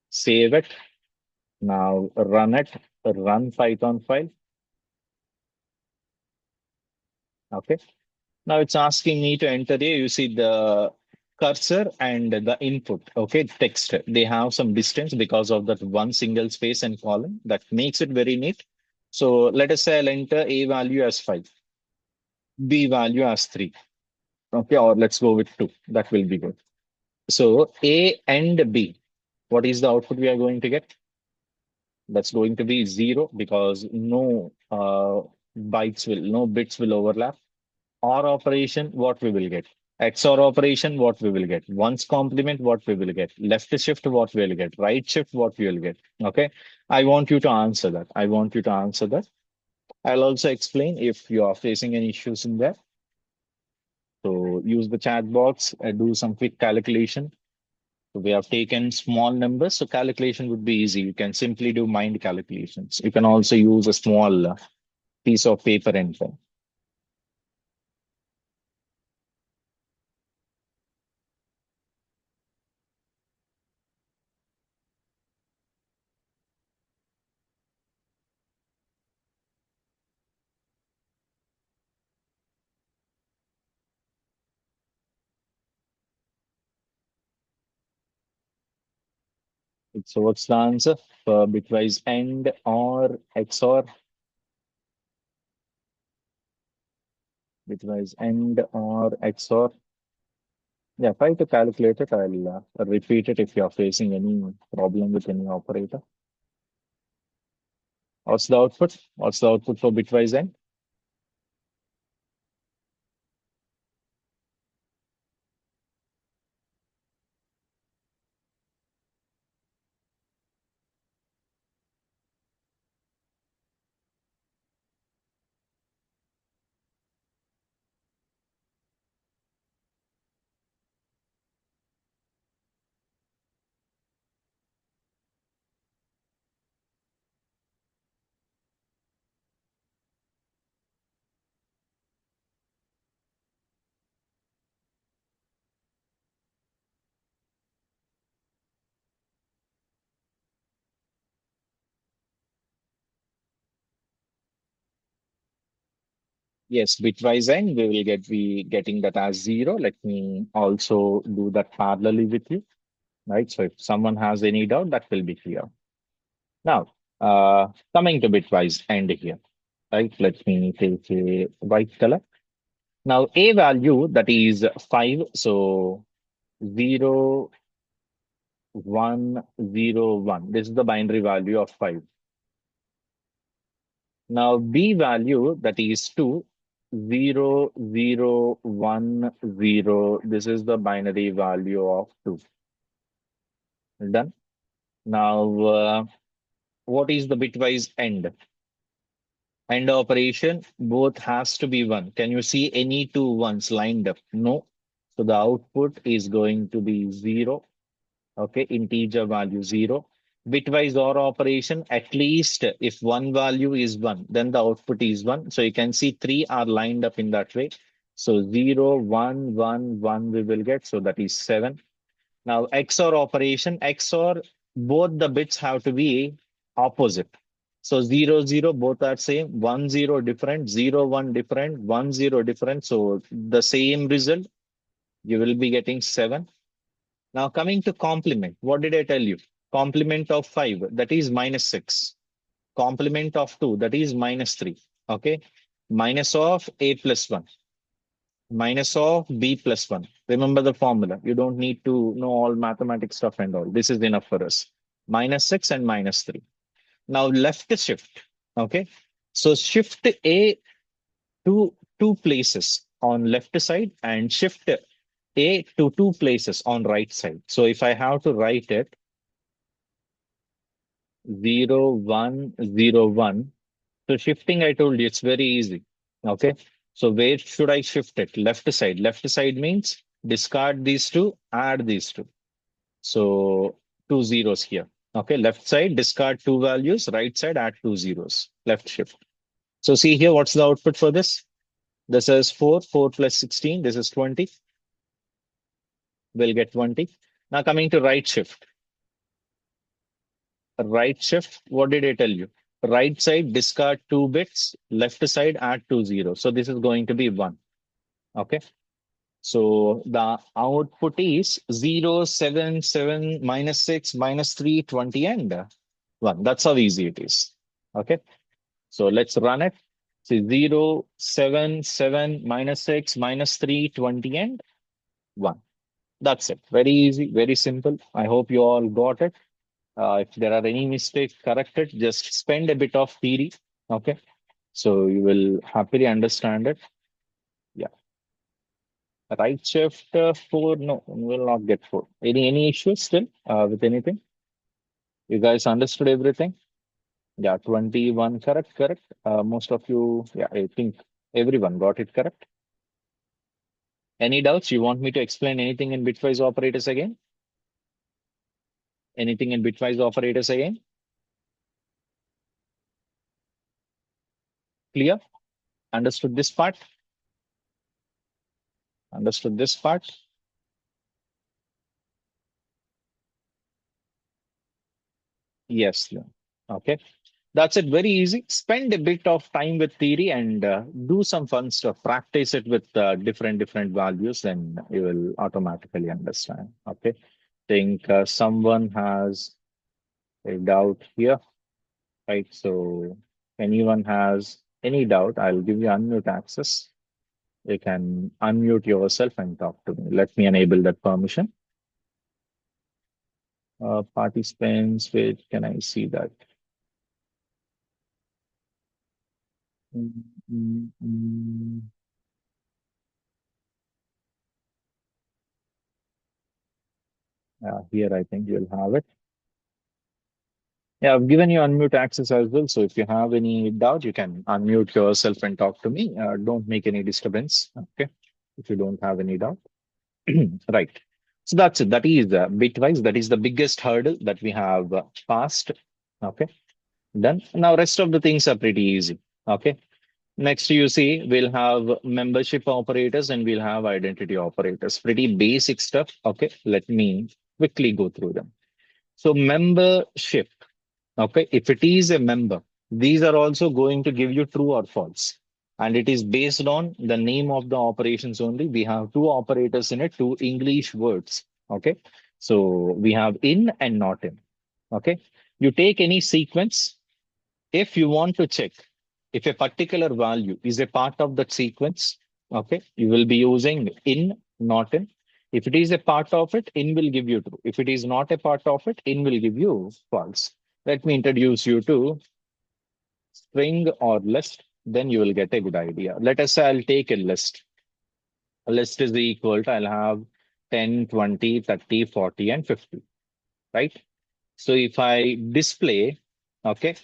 Save it. Now run it. Run Python file. Okay. Now it's asking me to enter here. You see the cursor and the input. Okay, text. They have some distance because of that one single space and column. That makes it very neat. So let us say I'll enter A value as 5, B value as 3. Okay, or let's go with 2. That will be good. So A and B. What is the output we are going to get? That's going to be 0 because no bits will overlap. OR operation, what we will get? XOR operation, what we will get? One's complement, what we will get? Left shift, what we will get? Right shift, what we will get? Okay. I want you to answer that. I want you to answer that. I'll also explain if you are facing any issues in there. So use the chat box, do some quick calculation. So we have taken small numbers, so calculation would be easy. You can simply do mind calculations. You can also use a small piece of paper and pen. So what's the answer for bitwise AND or XOR? Bitwise AND or XOR? Yeah, try to calculate it. I'll repeat it if you're facing any problem with any operator. What's the output? What's the output for bitwise end? Yes, bitwise end, we will be getting that as 0. Let me also do that parallelly with you, right? So if someone has any doubt, that will be clear. Now, coming to bitwise end here, right? Let me take a white color. Now, a value that is 5, so 0, 1, 0, 1. This is the binary value of 5. Now, B value that is 2, 0, 0, 1, 0. This is the binary value of 2. Done. Now, what is the bitwise end? End operation, both has to be 1. Can you see any two ones lined up? No. So the output is going to be 0. Okay, integer value 0. Bitwise OR operation, at least if one value is 1, then the output is 1. So you can see 3 are lined up in that way. So 0, 1, 1, 1 we will get. So that is 7. Now XOR operation, XOR, both the bits have to be opposite. So 0, 0, both are same. 1, 0 different, 0, 1 different, 1, 0 different. So the same result, you will be getting 7. Now coming to complement, what did I tell you? Complement of 5, that is minus 6. Complement of 2, that is minus 3. Okay. Minus of a plus 1. Minus of b plus 1. Remember the formula. You don't need to know all mathematics stuff and all. This is enough for us. Minus 6 and minus 3. Now left shift. Okay. So shift a to two places on left side and shift a to two places on right side. So if I have to write it 0, 1, 0, 1. So shifting, I told you, it's very easy. Okay. So where should I shift it? Left side. Left side means discard these two, add these two. So two zeros here. Okay. Left side, discard two values. Right side, add two zeros. Left shift. So see here, what's the output for this? This is 4, 4 plus 16. This is 20. We'll get 20. Now coming to right shift. Right shift, what did I tell you? Right side, discard two bits. Left side, add two zeros. So this is going to be 1. Okay. So the output is 0, 7, 7, minus 6, minus 3, 20, and 1. That's how easy it is. Okay. So let's run it. See 0, 7, 7, minus 6, minus 3, 20, and 1. That's it. Very easy, very simple. I hope you all got it. If there are any mistakes, correct it. Just spend a bit of theory. Okay. So you will happily understand it. Yeah. Right shift 4. No, we will not get 4. Any issues still with anything? You guys understood everything? Yeah, 21. Correct, correct. Most of you, yeah, I think everyone got it correct. Any doubts? You want me to explain anything in bitwise operators again? Anything in bitwise operators again? Clear? Understood this part? Understood this part? Yes. Yeah. Okay. That's it. Very easy. Spend a bit of time with theory and do some fun stuff. Practice it with different values, and you will automatically understand. Okay. Think someone has a doubt here, right? So anyone has any doubt, I'll give you unmute access. You can unmute yourself and talk to me. Let me enable that permission. Participants, wait, can I see that? Mm, mm, mm. Here, I think you'll have it. Yeah, I've given you unmute access as well. So if you have any doubt, you can unmute yourself and talk to me. Don't make any disturbance. Okay. If you don't have any doubt. Right. So that's it. That is bitwise. That is the biggest hurdle that we have passed. Okay. Done. Now, rest of the things are pretty easy. Okay. Next, you see, we'll have membership operators and we'll have identity operators. Pretty basic stuff. Okay. Let me quickly go through them. So, membership. Okay, if it is a member, these are also going to give you true or false. And it is based on the name of the operations only. We have two operators in it, two English words. Okay, so we have in and not in. Okay, you take any sequence. If you want to check if a particular value is a part of that sequence, okay, you will be using in, not in. If it is a part of it, in will give you true. If it is not a part of it, in will give you false. Let me introduce you to string or list, then you will get a good idea. Let us say I'll take a list. A list is equal to, I'll have 10, 20, 30, 40, and 50, right? So if I display, okay,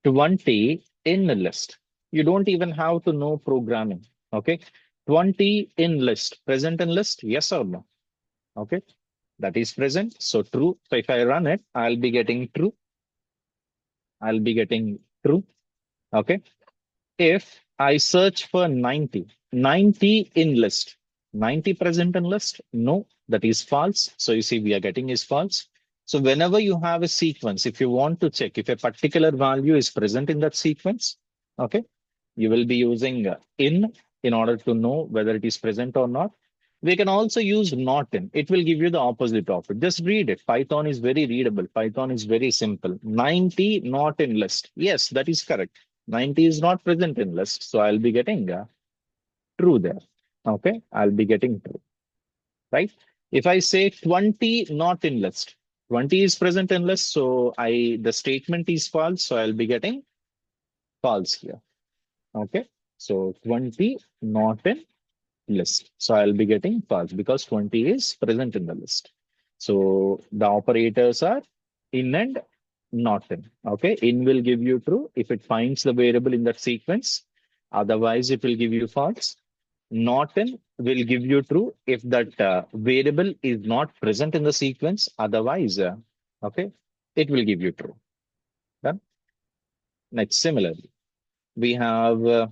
20 in the list. You don't even have to know programming. Okay. 20 in list, present in list, yes or no? Okay. That is present. So true. So if I run it, I'll be getting true. I'll be getting true. Okay. If I search for 90, 90 in list, 90 present in list, no, that is false. So you see, we are getting is false. So whenever you have a sequence, if you want to check if a particular value is present in that sequence, okay, you will be using in order to know whether it is present or not. We can also use not in. It will give you the opposite of it. Just read it. Python is very readable. Python is very simple. 90 not in list. Yes, that is correct. 90 is not present in list. So I'll be getting true there. Okay, I'll be getting true, right? If I say 20 not in list, 20 is present in list. So the statement is false. So I'll be getting false here. Okay, so 20 not in list. So I'll be getting false because 20 is present in the list. So the operators are in and not in. Okay, in will give you true if it finds the variable in that sequence. Otherwise, it will give you false. Not in will give you true if that variable is not present in the sequence. Otherwise, okay, it will give you true. Done. Next, similarly, we have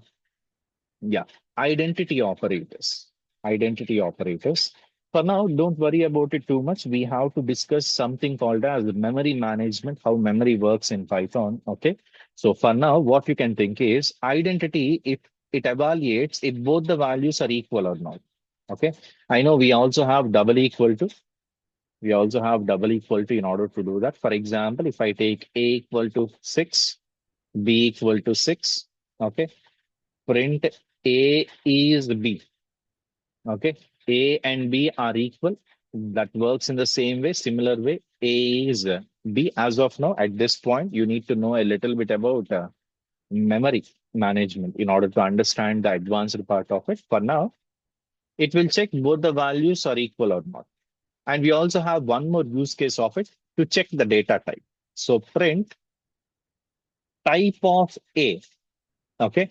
yeah, identity operators. Identity operators. For now, don't worry about it too much. We have to discuss something called as memory management, how memory works in Python. Okay. So for now, what you can think is identity, if it evaluates if both the values are equal or not. Okay. I know we also have double equal to. We also have double equal to in order to do that. For example, if I take A equal to 6, B equal to 6, okay, print A is B. Okay. A and B are equal. That works in the same way, similar way. A is B. As of now, at this point, you need to know a little bit about memory management in order to understand the advanced part of it. For now, it will check both the values are equal or not. And we also have one more use case of it to check the data type. So print type of A. Okay.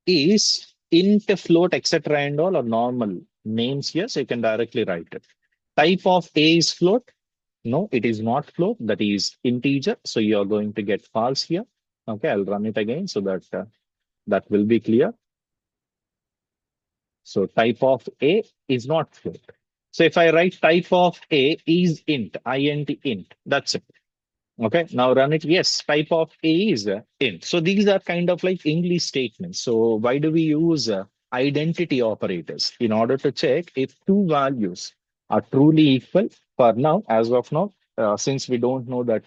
Is int, float, etc. and all are normal names here, so you can directly write it. Type of A is float. No, it is not float. That is integer. So you are going to get false here. Okay, I'll run it again so that that will be clear. So type of A is not float. So if I write type of A is int, int, that's it. Okay, now run it. Yes, type of A is int. So these are kind of like English statements. So why do we use identity operators? In order to check if two values are truly equal. For now, as of now, since we don't know that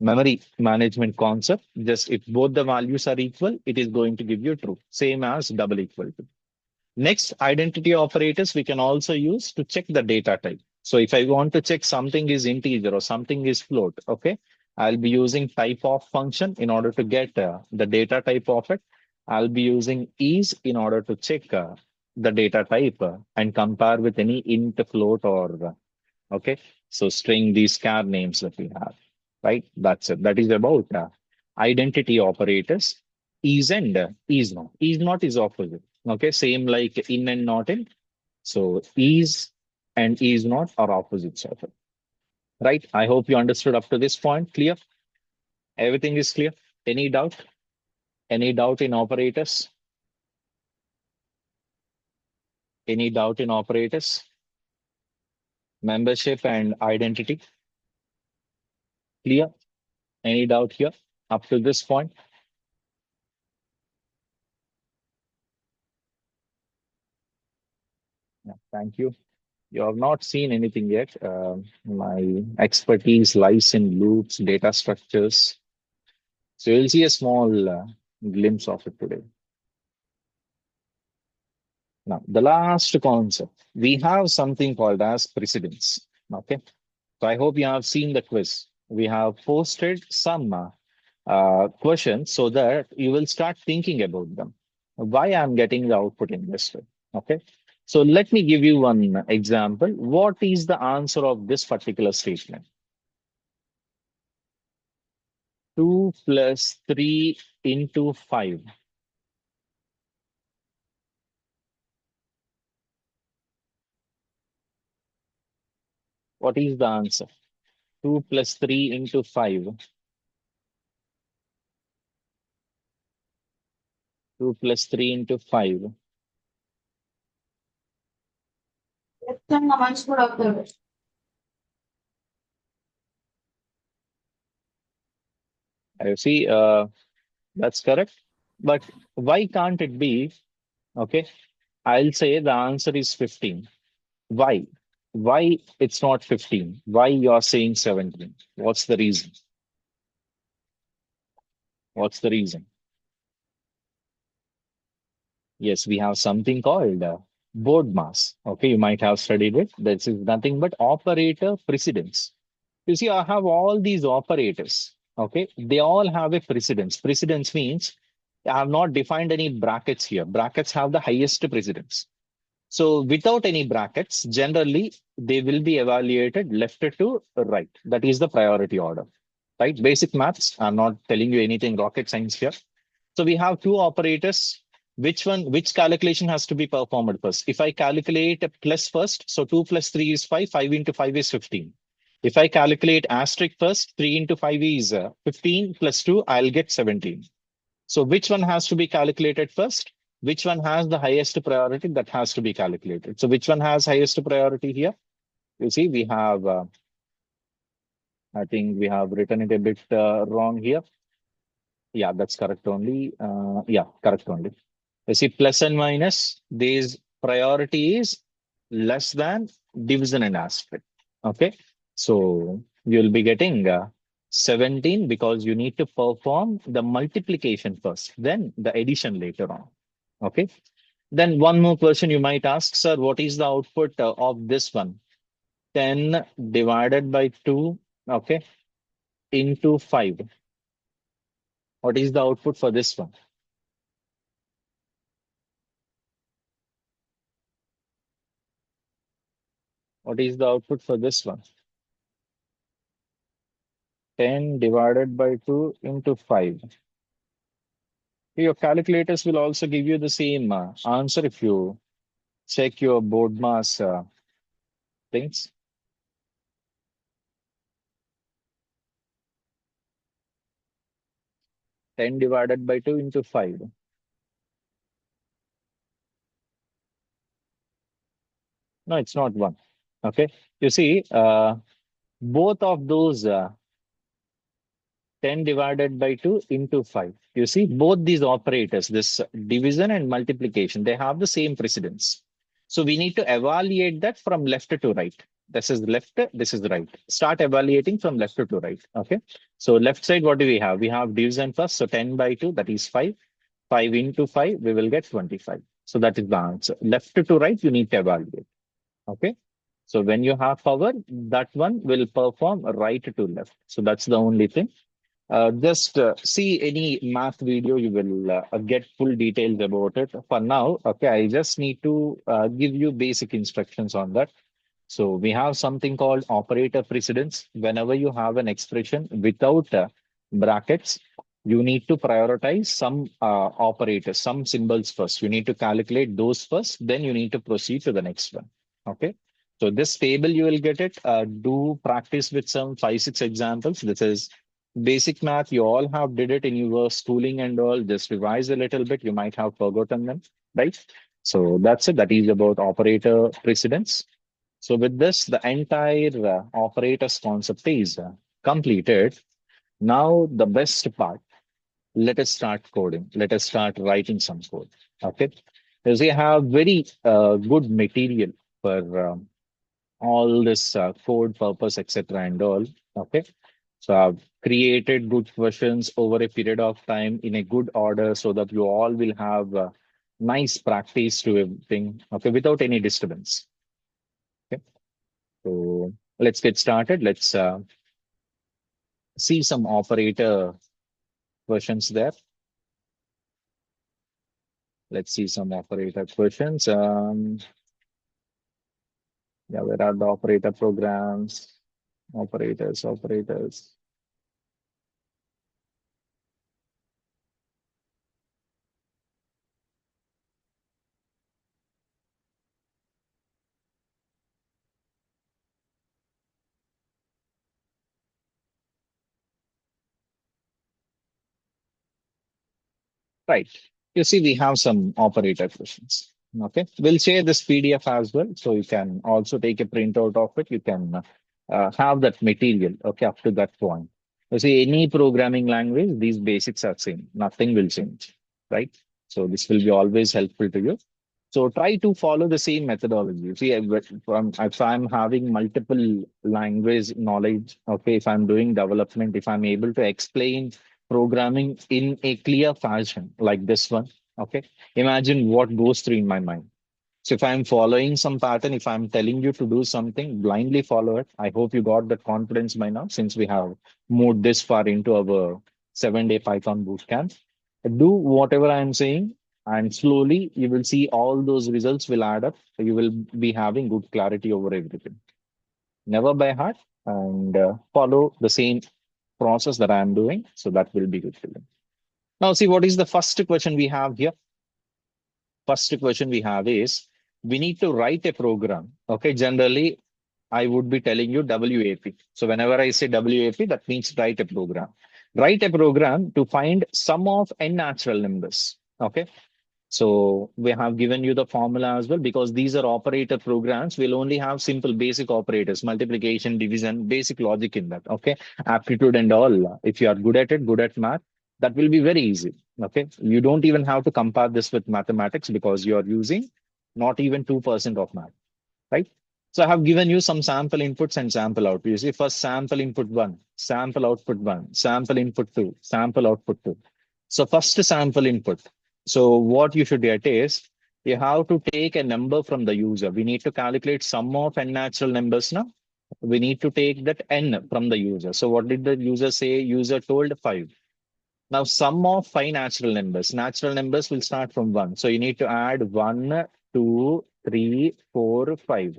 memory management concept, just if both the values are equal, it is going to give you true. Same as double equal to. Next, identity operators we can also use to check the data type. So if I want to check something is integer or something is float, okay, I'll be using type of function in order to get the data type of it. I'll be using is in order to check the data type and compare with any int, float, or okay. So string these char names that we have, right? That's it. That is about identity operators. Is and is not. Is not is opposite. Okay, same like in and not in. So is and is not are opposites of it, right? I hope you understood up to this point. Clear? Everything is clear. Any doubt? Any doubt in operators? Any doubt in operators? Membership and identity? Clear? Any doubt here up to this point? Yeah, thank you. You have not seen anything yet. My expertise lies in loops, data structures. So you'll see a small glimpse of it today. Now, the last concept, we have something called as precedence. Okay. So I hope you have seen the quiz. We have posted some questions so that you will start thinking about them. Why I'm getting the output in this way. Okay. So let me give you one example. What is the answer of this particular statement? 2 plus 3 into 5. What is the answer? 2 plus 3 into 5. 2 plus 3 into 5. You see, that's correct. But why can't it be? Okay, I'll say the answer is 15. Why? Why it's not 15? Why you're saying 17? What's the reason? What's the reason? Yes, we have something called board mass. Okay, you might have studied it. This is nothing but operator precedence. You see, I have all these operators. Okay, they all have a precedence. Precedence means I have not defined any brackets here. Brackets have the highest precedence. So without any brackets, generally they will be evaluated left to right. That is the priority order, right? Basic maths. I'm not telling you anything rocket science here. So we have two operators. Which calculation has to be performed first? If I calculate a plus first, so 2 plus 3 is 5, 5 into 5 is 15. If I calculate asterisk first, 3 into 5 is 15 plus 2, I'll get 17. So which one has to be calculated first? Which one has the highest priority? That has to be calculated. So which one has highest priority here? You see, we have, I think we have written it a bit wrong here. Yeah, that's correct only. Yeah, correct only. You see, plus and minus, these priority is less than division and asterisk. Okay, so you'll be getting 17 because you need to perform the multiplication first, then the addition later on. Okay, then one more question you might ask, sir, what is the output of this one? 10 divided by 2, okay, into 5. What is the output for this one? What is the output for this one? 10 divided by 2 into 5. Your calculators will also give you the same answer if you check your board mass things. 10 divided by 2 into 5. No, it's not 1. Okay. You see, both of those 10 divided by 2 into 5. You see, both these operators, this division and multiplication, they have the same precedence. So we need to evaluate that from left to right. This is left, this is right. Start evaluating from left to right. Okay. So left side, what do we have? We have division first. So 10 by 2, that is 5. 5 into 5, we will get 25. So that is the answer. Left to right, you need to evaluate. Okay. So when you have power, that one will perform right to left. So that's the only thing. Just see any math video, you will get full details about it. For now, okay, I just need to give you basic instructions on that. So we have something called operator precedence. Whenever you have an expression without brackets, you need to prioritize some operators, some symbols first. You need to calculate those first, then you need to proceed to the next one. Okay. So this table, you will get it. Do practice with some 5, 6 examples. This is basic math. You all have did it in your schooling and all. Just revise a little bit. You might have forgotten them, right? So that's it. That is about operator precedence. So with this, the entire operators concept is completed. Now the best part, let us start coding. Let us start writing some code. Okay. Because we have very good material for all this code purpose, etc. and all. Okay. So I've created good questions over a period of time in a good order so that you all will have nice practice to everything. Okay. Without any disturbance. Okay. So let's get started. Let's see some operator questions there. Let's see some operator questions. Yeah, where are the operator programs? Operators. Right. You see, we have some operator questions. Okay. We'll share this PDF as well. So you can also take a printout of it. You can have that material, okay, up to that point. You see, any programming language, these basics are same. Nothing will change, right? So this will be always helpful to you. So try to follow the same methodology. See, if I'm having multiple language knowledge, okay, if I'm doing development, if I'm able to explain programming in a clear fashion like this one, okay, imagine what goes through in my mind. So if I'm following some pattern, if I'm telling you to do something, blindly follow it. I hope you got that confidence by now since we have moved this far into our 7-day Python bootcamp. Do whatever I'm saying, and slowly you will see all those results will add up. So you will be having good clarity over everything. Never by heart and follow the same process that I'm doing. So that will be good for you. Now, see what is the first question we have here. First question we have is we need to write a program. Okay, generally I would be telling you WAP. So whenever I say WAP, that means write a program. Write a program to find sum of n natural numbers. Okay. So we have given you the formula as well because these are operator programs. We'll only have simple basic operators, multiplication, division, basic logic in that. Okay. Aptitude and all. If you are good at it, good at math, that will be very easy. Okay. You don't even have to compare this with mathematics because you are using not even 2% of math, right? So I have given you some sample inputs and sample output. You see, first sample input one, sample output one, sample input two, sample output two. So first sample input. So what you should get is you have to take a number from the user. We need to calculate sum of n natural numbers now. We need to take that n from the user. So what did the user say? User told 5. Now sum of 5 natural numbers. Natural numbers will start from 1. So you need to add 1, 2, 3, 4, 5.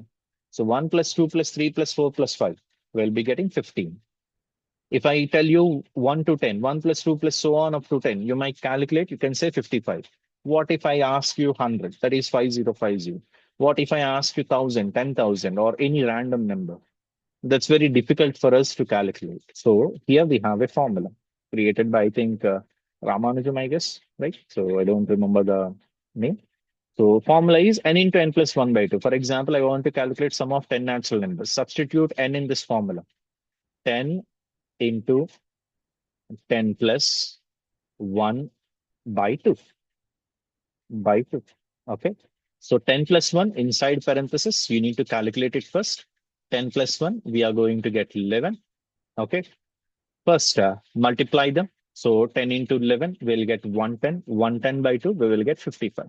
So 1 plus 2 plus 3 plus 4 plus 5. We'll be getting 15. If I tell you 1 to 10, 1 plus 2 plus so on up to 10, you might calculate, you can say 55. What if I ask you 100? That is 5050. What if I ask you 1000, 10,000, or any random number? That's very difficult for us to calculate. So here we have a formula created by, I think, Ramanujam, I guess, right? So I don't remember the name. So formula is n into n plus 1 by 2. For example, I want to calculate sum of 10 natural numbers. Substitute n in this formula. 10 into 10 plus 1 by 2. By 2. Okay. So 10 plus 1 inside parenthesis, you need to calculate it first. 10 plus 1, we are going to get 11. Okay. First, multiply them. So 10 into 11, we'll get 110. 110 by 2, we will get 55.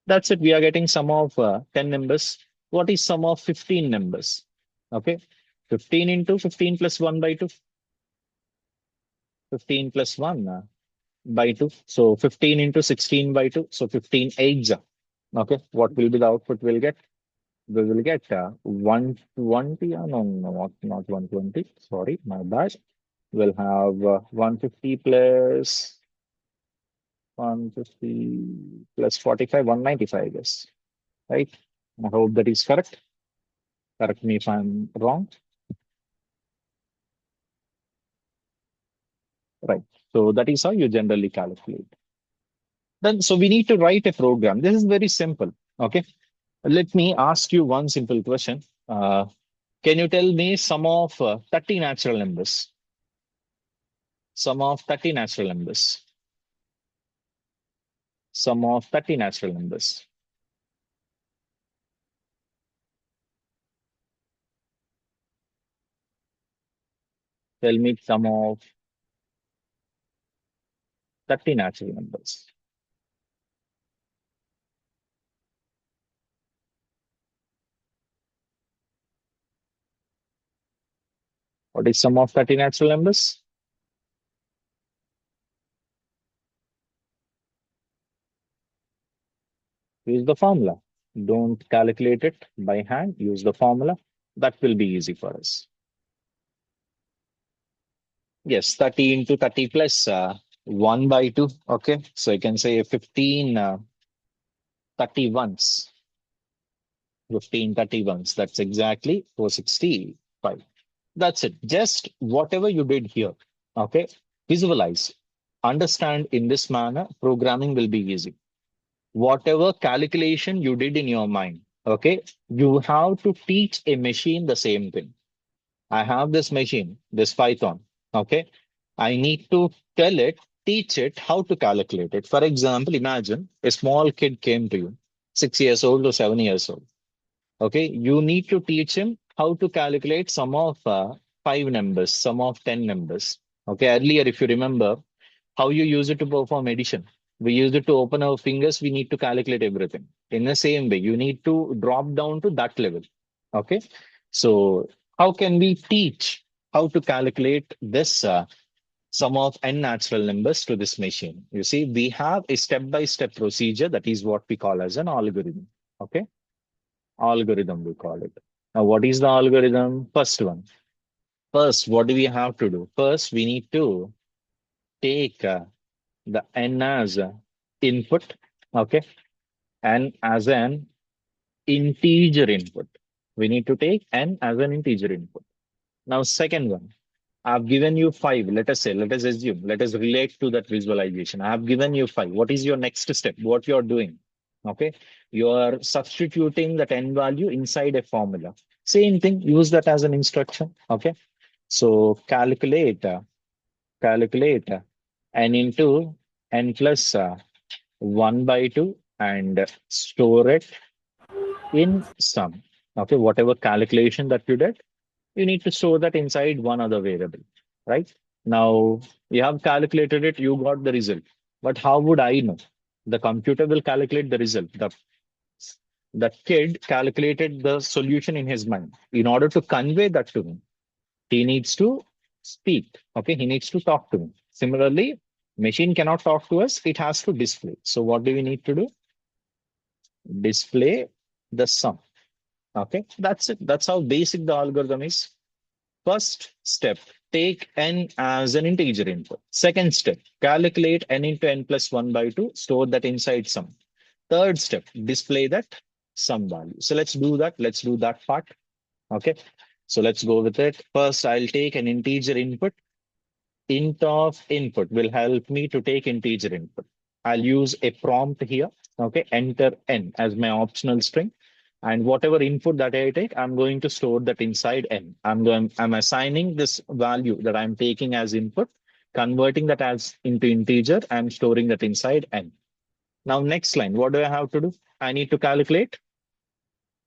That's it. We are getting sum of 10 numbers. What is sum of 15 numbers? Okay. 15 into 15 plus 1 by 2. 15 plus 1 by 2. So 15 into 16 by 2. So 15 eggs. Okay, what will be the output we'll get? We will get 120. No, no, not 120. Sorry, my bad. We'll have 150 plus 150 plus 45, 195, I guess. Right? I hope that is correct. Correct me if I'm wrong. Right. So that is how you generally calculate. Then, so we need to write a program. This is very simple. Okay. Let me ask you one simple question. Can you tell me sum of 30 natural numbers? Sum of 30 natural numbers. Sum of 30 natural numbers. Tell me sum of 30 natural numbers. What is sum of 30 natural numbers? Use the formula. Don't calculate it by hand. Use the formula. That will be easy for us. Yes, 30 into 30 plus 1 by 2. Okay, so you can say 15 31s. 15 31s. That's exactly 465. That's it. Just whatever you did here. Okay, visualize. Understand in this manner, programming will be easy. Whatever calculation you did in your mind, okay, you have to teach a machine the same thing. I have this machine, this Python, okay. I need to tell it, teach it how to calculate it. For example, imagine a small kid came to you, 6 years old or 7 years old. Okay, you need to teach him how to calculate sum of five numbers, sum of 10 numbers. Okay, earlier, if you remember, how you use it to perform addition. We use it to open our fingers. We need to calculate everything. In the same way, you need to drop down to that level. Okay. So how can we teach how to calculate this sum of n natural numbers to this machine? You see, we have a step-by-step procedure. That is what we call as an algorithm. Okay. Algorithm, we call it. Now, what is the algorithm? First one. First, what do we have to do? First, we need to take the n as input, okay, and as an integer input. We need to take n as an integer input. Now, second one, I've given you five. Let us say, let us assume, let us relate to that visualization. I have given you five. What is your next step? What you're doing? Okay, you are substituting that n value inside a formula. Same thing, use that as an instruction. Okay, so calculate n into n plus 1 by 2 and store it in sum. Okay, whatever calculation that you did, you need to store that inside one other variable, right? Now you have calculated it, you got the result. But how would I know? The computer will calculate the result. The kid calculated the solution in his mind. In order to convey that to me, he needs to speak. Okay, he needs to talk to me. Similarly, machine cannot talk to us, it has to display. So what do we need to do? Display the sum. Okay, that's it. That's how basic the algorithm is. First step, take n as an integer input. Second step, calculate n into n plus 1 by 2, store that inside sum. Third step, display that sum value. So let's do that. Let's do that part. Okay, so let's go with it. First, I'll take an integer input. Int of input will help me to take integer input. I'll use a prompt here. Okay, enter n as my optional string. And whatever input that I take, I'm going to store that inside n. I'm assigning this value that I'm taking as input, converting that as into integer, and storing that inside n. Now, next line, what do I have to do? I need to calculate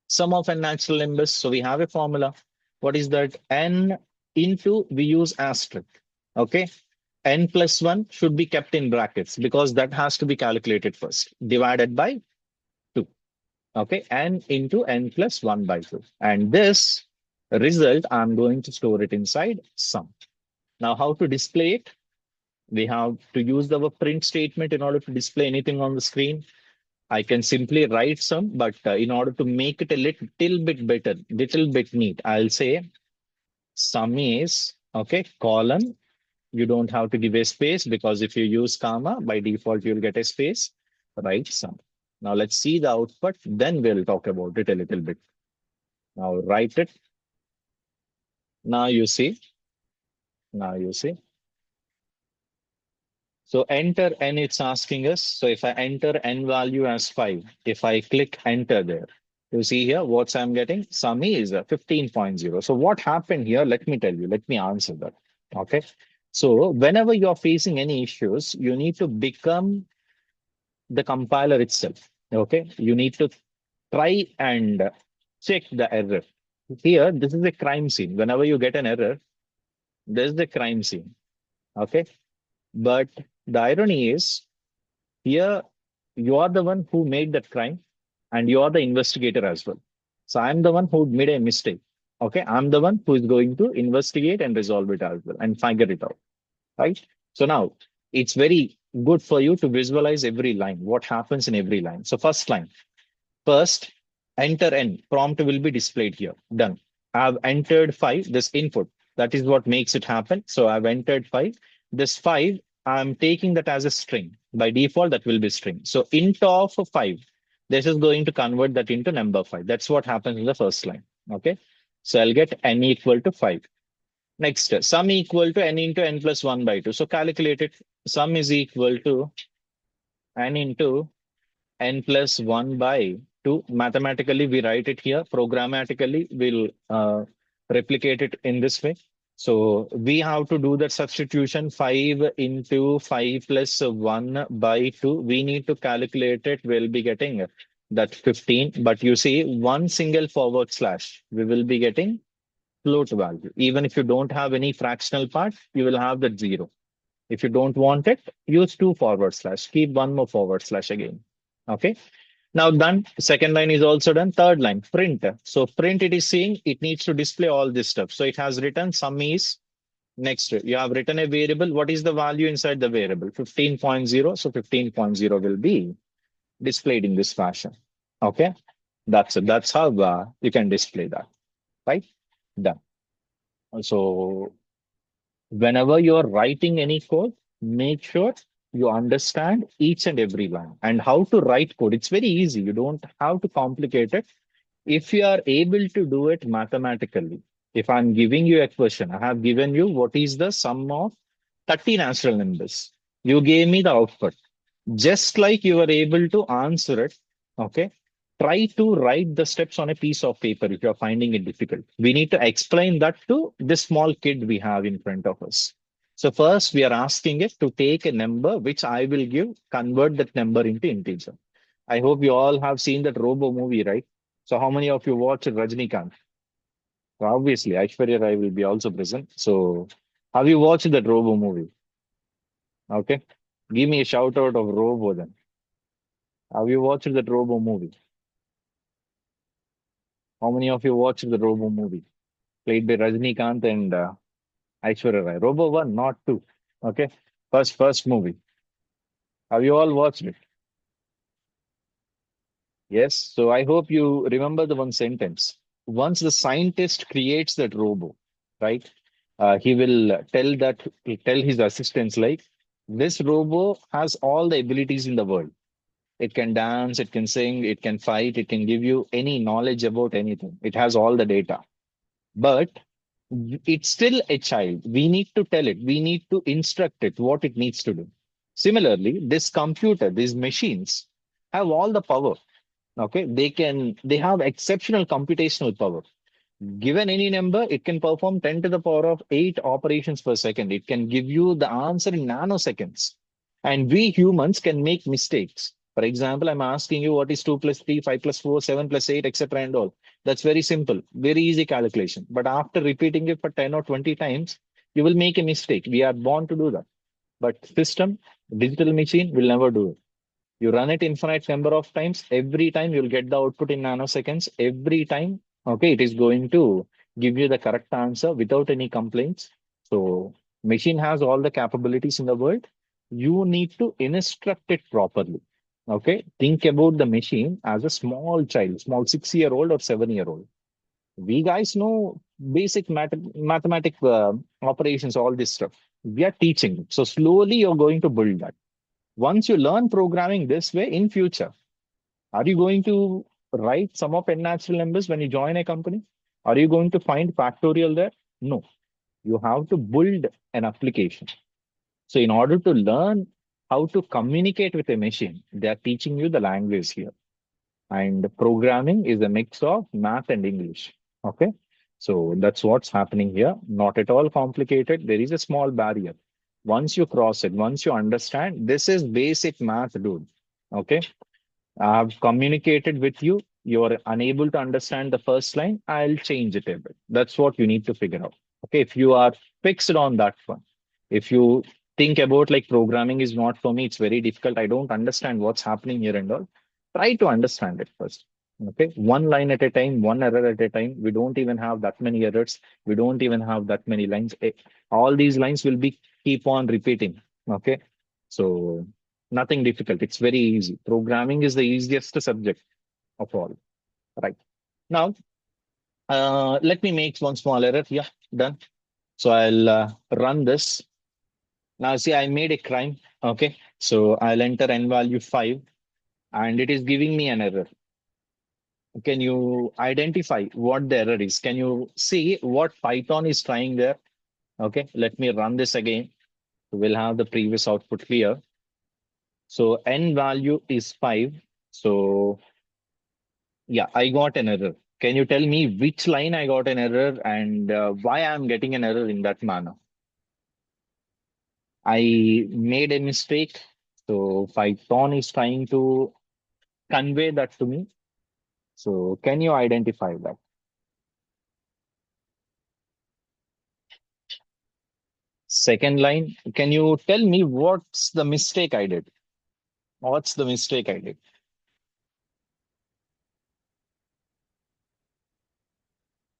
sum of n natural numbers. So we have a formula. What is that? N into, we use asterisk. Okay. N plus 1 should be kept in brackets because that has to be calculated first, divided by 2. Okay. N into n plus 1 by 2. And this result, I'm going to store it inside sum. Now, how to display it? We have to use our print statement in order to display anything on the screen. I can simply write some, but in order to make it a little bit better, little bit neat, I'll say sum is, okay, colon. You don't have to give a space because if you use comma, by default, you'll get a space. Write sum. Now let's see the output, then we'll talk about it a little bit. Now write it. Now you see, now you see. So enter n, it's asking us. So if I enter n value as 5, if I click enter there, you see here what I'm getting? Sum is 15.0. So what happened here? Let me tell you. Let me answer that. Okay. So whenever you're facing any issues, you need to become the compiler itself. Okay. You need to try and check the error. Here, this is a crime scene. Whenever you get an error, there's the crime scene. Okay. But the irony is, here, you are the one who made that crime and you are the investigator as well. So I'm the one who made a mistake. Okay. I'm the one who is going to investigate and resolve it as well and figure it out. Right. So now it's very good for you to visualize every line, what happens in every line. So first line, first enter n, prompt will be displayed here. Done. I've entered 5, this input. That is what makes it happen. So I've entered 5. This 5, I'm taking that as a string. By default, that will be string. So int of 5, this is going to convert that into number 5. That's what happens in the first line. Okay. So I'll get n equal to 5. Next, sum equal to n into n plus 1 by 2. So calculate it. Sum is equal to n into n plus 1 by 2. Mathematically, we write it here. Programmatically, we'll replicate it in this way. So we have to do that substitution 5 into 5 plus 1 by 2. We need to calculate it. We'll be getting that 15. But you see, one single forward slash, we will be getting float value. Even if you don't have any fractional part, you will have that 0. If you don't want it, use 2 forward slash. Keep one more forward slash again. Okay. Now done. Second line is also done. Third line, print. So print, it is saying it needs to display all this stuff. So it has written sum is next. You have written a variable. What is the value inside the variable? 15.0. So 15.0 will be displayed in this fashion. Okay. That's it. That's how you can display that. Right. Done. So whenever you're writing any code, make sure you understand each and every line and how to write code. It's very easy. You don't have to complicate it. If you are able to do it mathematically, if I'm giving you a question, I have given you what is the sum of 30 natural numbers. You gave me the output. Just like you are able to answer it, okay? Try to write the steps on a piece of paper if you're finding it difficult. We need to explain that to this small kid we have in front of us. So first, we are asking it to take a number, which I will give, convert that number into integer. I hope you all have seen that Robo movie, right? So how many of you watched Rajnikant? So obviously, Aishwarya Rai will be also present. So have you watched that Robo movie? Okay. Give me a shout out of Robo then. Have you watched that Robo movie? How many of you watched the Robo movie? Played by Rajnikant and Aishwarya Rai. Robo 1, not 2. Okay. First movie. Have you all watched it? Yes. So I hope you remember the one sentence. Once the scientist creates that robo, right? He will tell his assistants like, this robo has all the abilities in the world. It can dance, it can sing, it can fight, it can give you any knowledge about anything. It has all the data. But it's still a child. We need to tell it, we need to instruct it what it needs to do. Similarly, this computer, these machines have all the power. Okay, they have exceptional computational power. Given any number, it can perform 10 to the power of 8 operations per second. It can give you the answer in nanoseconds. And we humans can make mistakes. For example, I'm asking you what is 2 plus 3, 5 plus 4, 7 plus 8, etc. and all. That's very simple, very easy calculation. But after repeating it for 10 or 20 times, you will make a mistake. We are born to do that. But system, digital machine will never do it. You run it infinite number of times. Every time you'll get the output in nanoseconds. Every time, okay, it is going to give you the correct answer without any complaints. So Machine has all the capabilities in the world. You need to instruct it properly. Okay. Think about the machine as a small child, small 6-year-old or 7-year-old. We guys know basic mathematic operations, all this stuff. We are teaching. So slowly you're going to build that. Once you learn programming this way in future, are you going to write sum of n natural numbers when you join a company? Are you going to find factorial there? No. You have to build an application. So in order to learn how to communicate with a machine, they are teaching you the language here. And programming is a mix of math and English. Okay. So that's what's happening here. Not at all complicated. There is a small barrier. Once you cross it, once you understand, this is basic math, dude. Okay. I've communicated with you. You're unable to understand the first line. I'll change it a bit. That's what you need to figure out. Okay. If you are fixed on that one, if you think about like programming is not for me, it's very difficult. I don't understand what's happening here and all. Try to understand it first. Okay. One line at a time, one error at a time. We don't even have that many errors. We don't even have that many lines. All these lines will be keep on repeating. Okay. So nothing difficult. It's very easy. Programming is the easiest subject of all. Right. Now, let me make one small error. Yeah, done. So I'll run this. Now, see, I made a crime. Okay. So I'll enter n value 5 and it is giving me an error. Can you identify what the error is? Can you see what Python is trying there? Okay. Let me run this again. We'll have the previous output here. So n value is 5. So yeah, I got an error. Can you tell me which line I got an error and why I'm getting an error in that manner? I made a mistake. So Python is trying to convey that to me. So can you identify that? Second line, can you tell me what's the mistake I did? What's the mistake I did?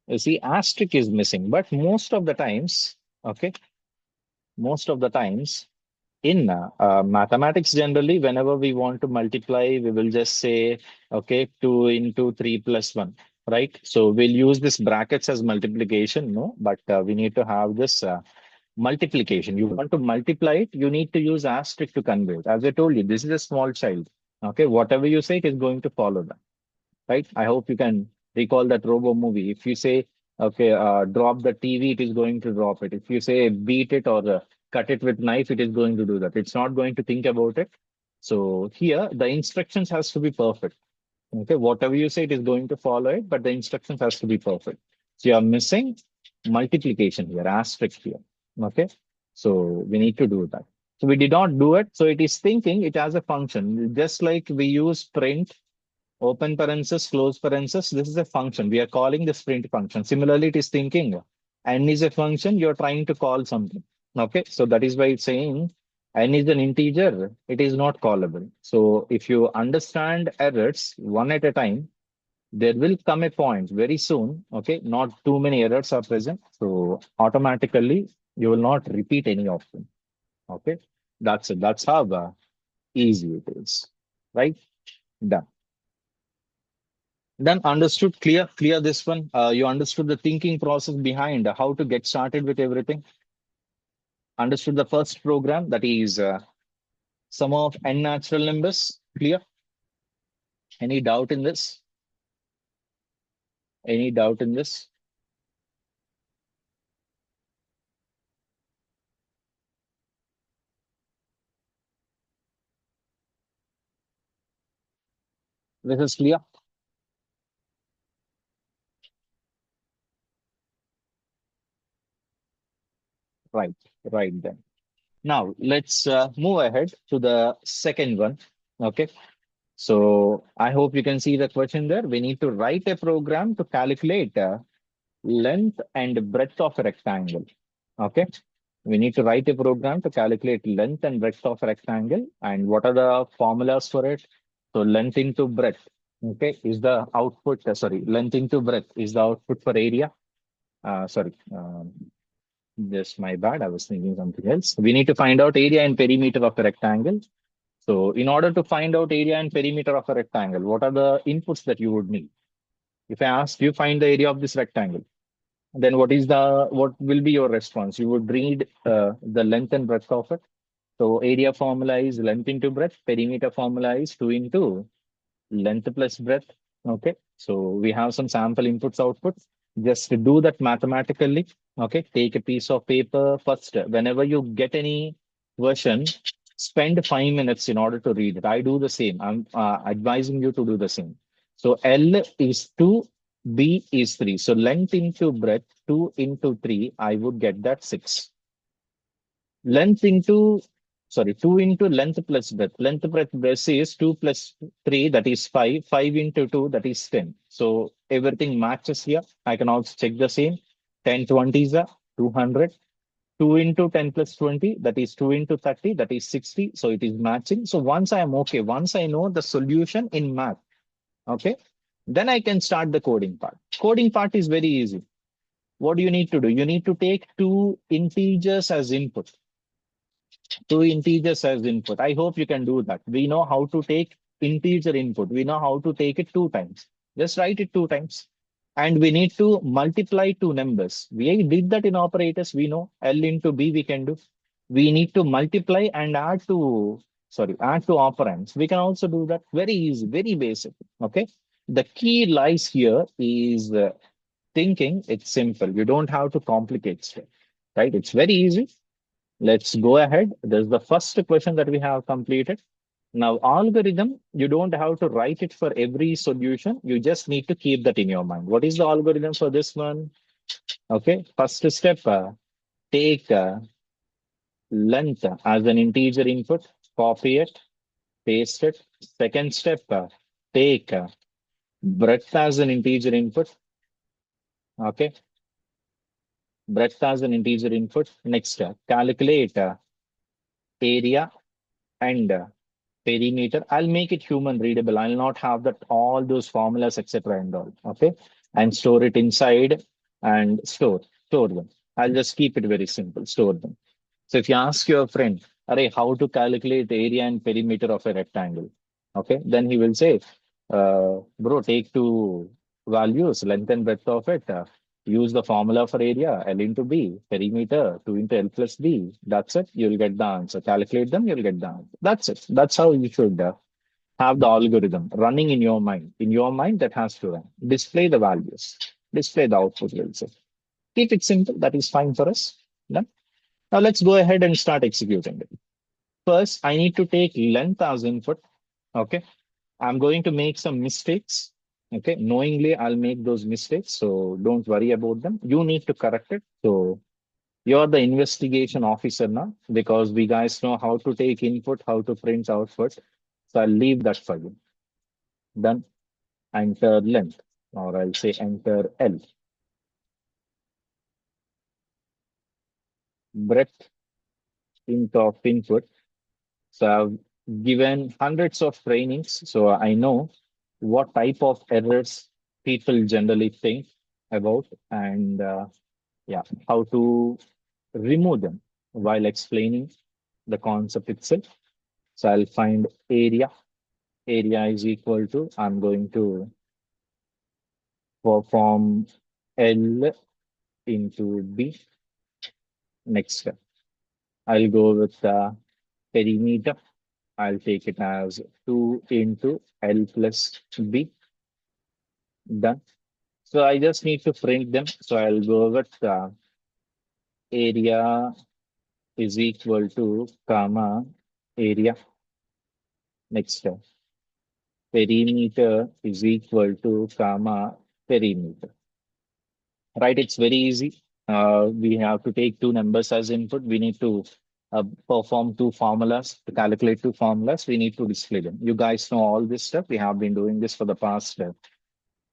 You see, asterisk is missing, but most of the times, okay, most of the times in mathematics generally, whenever we want to multiply, we will just say, okay, 2 into 3 plus 1, right? So we'll use this brackets as multiplication, no, but we need to have this multiplication. You want to multiply it, you need to use asterisk to convey it. As I told you, this is a small child. Okay, whatever you say, it is going to follow that, right? I hope you can recall that Robo movie. If you say, okay, drop the TV, it is going to drop it. If you say beat it or cut it with knife, it is going to do that. It's not going to think about it. So here, the instructions has to be perfect. Okay, whatever you say, it is going to follow it, but the instructions has to be perfect. So you are missing multiplication here, asterisk here. Okay, so we need to do that. So we did not do it. So it is thinking it has a function, just like we use print, open parenthesis, close parenthesis. This is a function. We are calling this print function. Similarly, it is thinking n is a function. You're trying to call something. Okay, so that is why it's saying n is an integer. It is not callable. So if you understand errors one at a time, there will come a point very soon. Okay, not too many errors are present. So automatically you will not repeat any of them. Okay, that's it. That's how easy it is. Right? Done. Then understood, clear this one. You understood the thinking process behind how to get started with everything. Understood the first program, that is sum of n natural numbers. Clear? Any doubt in this? Any doubt in this? This is clear? Right, right then. Now let's move ahead to the second one. Okay. So I hope you can see the question there. We need to write a program to calculate length and breadth of a rectangle. Okay. We need to write a program to calculate length and breadth of a rectangle. And what are the formulas for it? So length into breadth, okay, is the output. Sorry, length into breadth is the output for area. Sorry. Just my bad. I was thinking something else. We need to find out area and perimeter of a rectangle. So in order to find out area and perimeter of a rectangle, what are the inputs that you would need? If I ask you find the area of this rectangle, then what will be your response? You would read the length and breadth of it. So area formula is length into breadth. Perimeter formula is 2 into length plus breadth. Okay. So we have some sample inputs, outputs. Just do that mathematically. Okay. Take a piece of paper first. Whenever you get any version, spend 5 minutes in order to read it. I do the same. I'm advising you to do the same. So L is 2, B is 3. So length into breadth, 2 into 3, I would get that 6. Length into, sorry, 2 into length plus breadth. Length plus breadth is 2 plus 3, that is 5. 5 into 2, that is 10. So everything matches here. I can also check the same. 10 20s are 200. 2 into 10 plus 20, that is 2 into 30, that is 60. So it is matching. So once I am okay, once I know the solution in math, okay, then I can start the coding part. Coding part is very easy. What do you need to do? You need to take two integers as input. Two integers as input. I hope you can do that. We know how to take integer input. We know how to take it 2 times. Just write it 2 times. And we need to multiply two numbers. We did that in operators. We know L into B we can do. We need to multiply and add to operands. We can also do that. Very easy, very basic. Okay. The key lies here is thinking. It's simple. You don't have to complicate stuff, right? It's very easy. Let's go ahead. This is the first question that we have completed. Now, algorithm, you don't have to write it for every solution. You just need to keep that in your mind. What is the algorithm for this one? Okay, first step, take length as an integer input, copy it, paste it. Second step, take breadth as an integer input. Okay, breadth as an integer input. Next, calculate area and perimeter. I'll make it human readable. I'll not have that all those formulas, etc. and all. Okay. And store it inside and store them. I'll just keep it very simple. Store them. So if you ask your friend, Array, how to calculate area and perimeter of a rectangle? Okay, then he will say, bro, take two values, length and breadth of it. Use the formula for area, L into B, perimeter, 2 into L plus B. That's it. You'll get the answer. Calculate them, you'll get the answer. That's it. That's how you should have the algorithm running in your mind. In your mind, that has to run. Display the values. Display the output, we'll say. Keep it simple. That is fine for us. Done. Now let's go ahead and start executing it. First, I need to take length as input. Okay. I'm going to make some mistakes. Okay. Knowingly, I'll make those mistakes. So don't worry about them. You need to correct it. So you're the investigation officer now because we guys know how to take input, how to print output. So I'll leave that for you. Done. Enter length, or I'll say enter L. Breadth into of input. So I've given hundreds of trainings, so I know what type of errors people generally think about and yeah, how to remove them while explaining the concept itself. So I'll find area. Area is equal to, I'm going to perform L into B. Next step. I'll go with perimeter. I'll take it as 2 into L plus B. Done. So I just need to print them. So I'll go with area is equal to comma area. Next step. Perimeter is equal to comma perimeter. Right? It's very easy. We have to take two numbers as input. We need to perform two formulas to calculate two formulas. We need to display them. You guys know all this stuff. We have been doing this for the past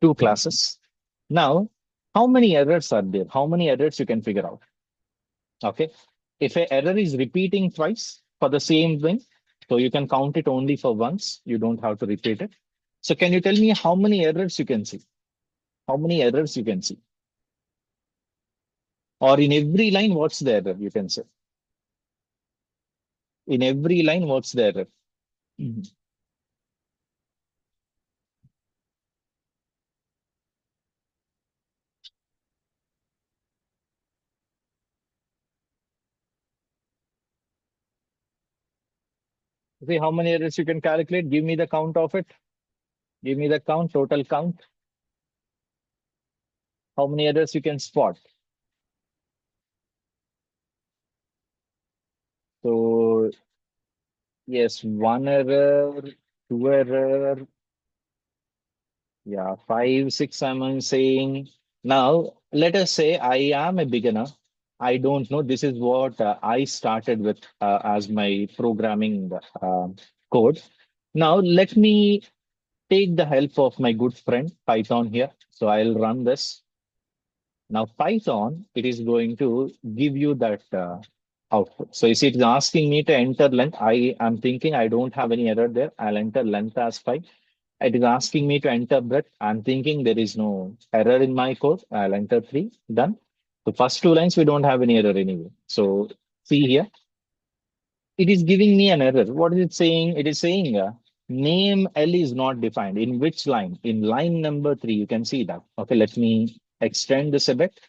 two classes. Now, how many errors are there? How many errors you can figure out? Okay. If an error is repeating twice for the same thing, so you can count it only for once. You don't have to repeat it. So can you tell me how many errors you can see? How many errors you can see? Or in every line, what's the error? You can say in every line, what's the error? Mhm. See how many errors you can calculate. Give me the count of it. Give me the count, total count. How many errors you can spot? So yes, one error, two error, yeah, five, six. I'm saying now. Let us say I am a beginner. I don't know. This is what I started with as my programming code. Now let me take the help of my good friend Python here. So I'll run this. Now Python, it is going to give you that output. So you see, it's asking me to enter length. I am thinking I don't have any error there. I'll enter length as 5. It is asking me to enter breadth. I'm thinking there is no error in my code. I'll enter 3. Done. The first two lines, we don't have any error anyway. So see here, it is giving me an error. What is it saying? It is saying name L is not defined. In which line? In line number 3, you can see that. Okay, let me extend this a bit.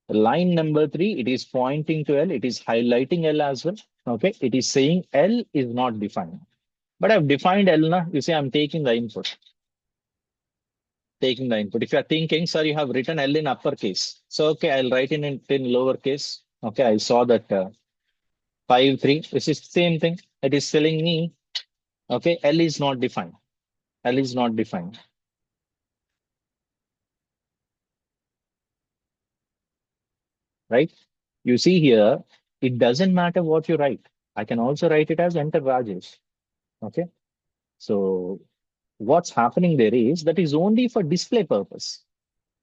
Line number 3, it is pointing to L. It is highlighting L as well. Okay, it is saying L is not defined. But I've defined L now. You see, I'm taking the input. Taking the input. If you're thinking, sir, you have written L in uppercase. So, okay, I'll write it in lowercase. Okay, I saw that 5, 3. This is the same thing. It is telling me, okay, L is not defined. L is not defined, right? You see here, it doesn't matter what you write. I can also write it as enter Rajesh. Okay, so what's happening there is that is only for display purpose.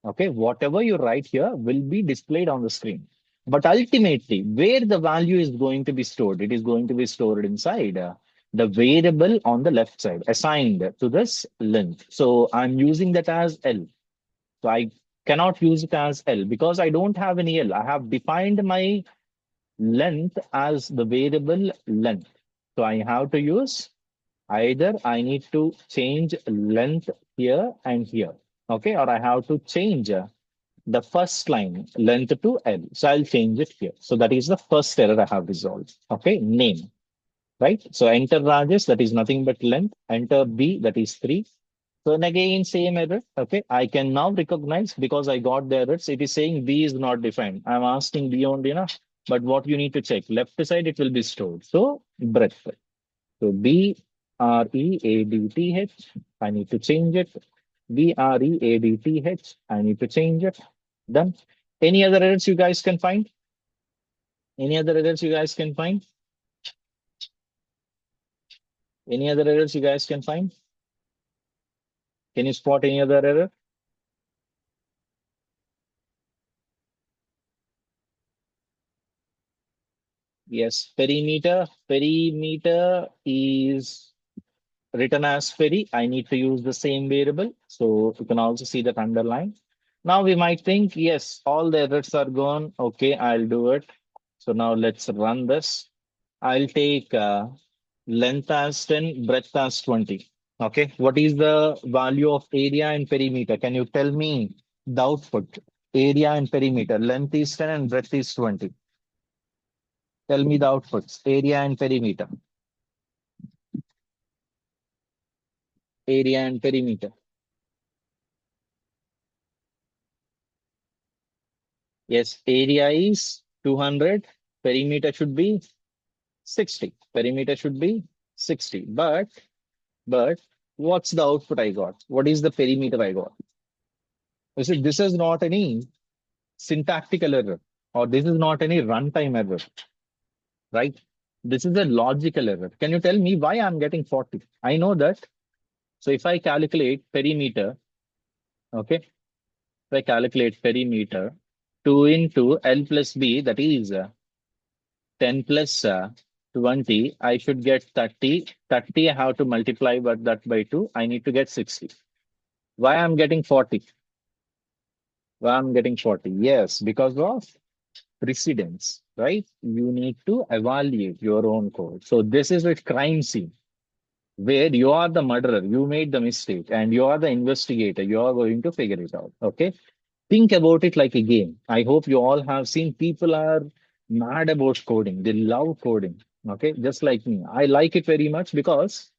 Okay, whatever you write here will be displayed on the screen. But ultimately, where the value is going to be stored, it is going to be stored inside the variable on the left side assigned to this length. So I'm using that as L. So I cannot use it as L because I don't have any L. I have defined my length as the variable length. So I have to use either I need to change length here and here. Okay, or I have to change the first line length to L. So I'll change it here. So that is the first error I have resolved. Okay, name, right? So enter Rajesh, that is nothing but length. Enter B, that is 3. So and again, same error. Okay, I can now recognize because I got the errors. It is saying B is not defined. I'm asking B only enough. But what you need to check, left side, it will be stored. So breadth. So BREADTH, I need to change it. BREADTH, I need to change it. Done. Any other errors you guys can find? Any other errors you guys can find? Any other errors you guys can find? Can you spot any other error? Yes, perimeter. Perimeter is written as peri. I need to use the same variable. So you can also see that underline. Now we might think, yes, all the errors are gone. Okay, I'll do it. So now let's run this. I'll take length as 10, breadth as 20. Okay, what is the value of area and perimeter? Can you tell me the output? Area and perimeter. Length is 10 and breadth is 20. Tell me the outputs. Area and perimeter. Area and perimeter. Yes, area is 200. Perimeter should be 60. Perimeter should be 60. But what's the output I got? What is the perimeter I got? You see, this is not any syntactical error, or this is not any runtime error, right? This is a logical error. Can you tell me why I'm getting 40? I know that. So if I calculate perimeter, okay, if I calculate perimeter, 2 into L plus B, that is 10 plus 20, I should get 30. 30, I have to multiply that by 2. I need to get 60. Why I'm getting 40? Why I'm getting 40? Yes, because of precedence, right? You need to evaluate your own code. So this is a crime scene where you are the murderer, you made the mistake, and you are the investigator. You are going to figure it out. Okay. Think about it like a game. I hope you all have seen people are mad about coding. They love coding. Okay. Just like me. I like it very much because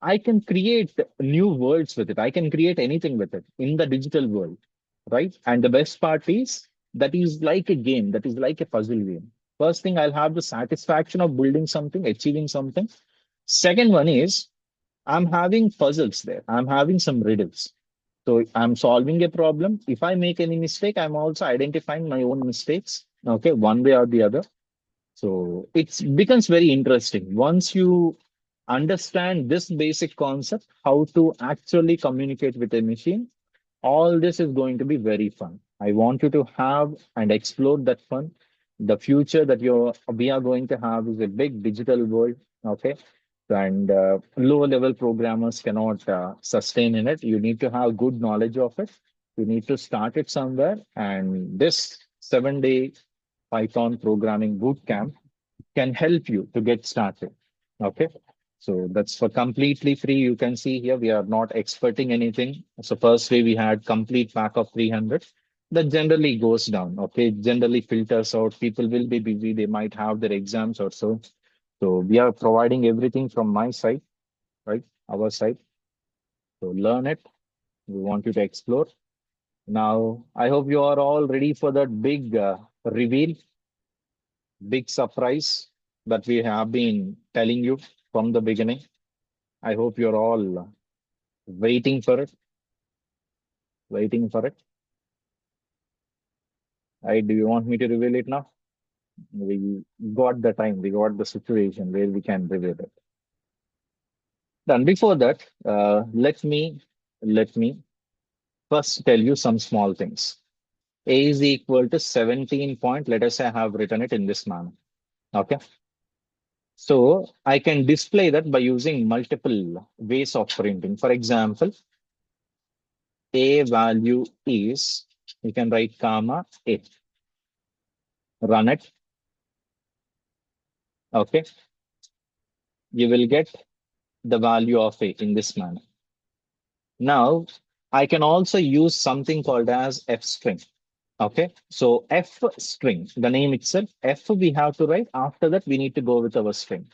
I can create new worlds with it. I can create anything with it in the digital world, right? And the best part is that is like a game, that is like a puzzle game. First thing, I'll have the satisfaction of building something, achieving something. Second one is I'm having puzzles there. I'm having some riddles. So I'm solving a problem. If I make any mistake, I'm also identifying my own mistakes, okay, one way or the other. So it becomes very interesting. Once you understand this basic concept, how to actually communicate with a machine, all this is going to be very fun. I want you to have and explore that fun. The future that we are going to have is a big digital world, okay? And lower level programmers cannot sustain in it. You need to have good knowledge of it. You need to start it somewhere. And this 7-day Python programming bootcamp can help you to get started. Okay. So that's for completely free. You can see here we are not experting anything. So first day we had complete pack of 300. That generally goes down. Okay. Generally filters out. People will be busy. They might have their exams or so. So we are providing everything from my side, right? Our side. So learn it. We want you to explore. Now, I hope you are all ready for that big reveal, big surprise that we have been telling you from the beginning. I hope you're all waiting for it, waiting for it. Do you want me to reveal it now? We got the time, we got the situation where we can reveal it. Then before that, let me first tell you some small things. A is equal to 17 point. Let us say I have written it in this manner. Okay. So I can display that by using multiple ways of printing. For example, A value is, you can write comma A, run it. Okay. You will get the value of A in this manner. Now, I can also use something called as F string. Okay. So F string, the name itself, F we have to write. After that, we need to go with our string.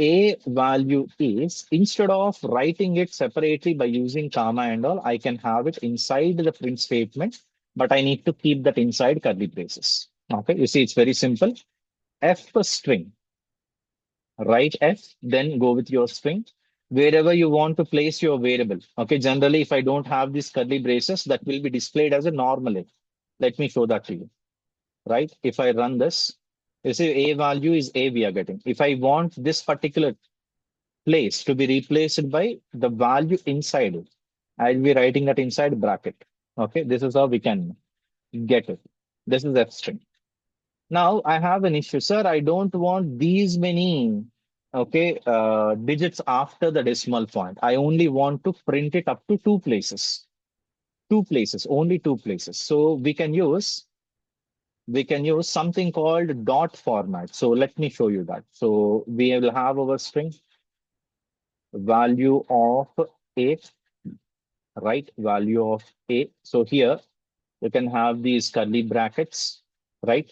A value is, instead of writing it separately by using comma and all, I can have it inside the print statement, but I need to keep that inside curly braces. Okay, you see, it's very simple. F string, write F, then go with your string. Wherever you want to place your variable. Okay, generally, if I don't have these curly braces, that will be displayed as a normal F. Let me show that to you. Right? If I run this, you see A value is A we are getting. If I want this particular place to be replaced by the value inside it. I'll be writing that inside bracket. Okay, this is how we can get it. This is F string. Now I have an issue, sir. I don't want these many digits after the decimal point. I only want to print it up to two places, only two places. So we can use something called dot format. So let me show you that. So we will have our string value of A, right? Value of A. So here you can have these curly brackets, right?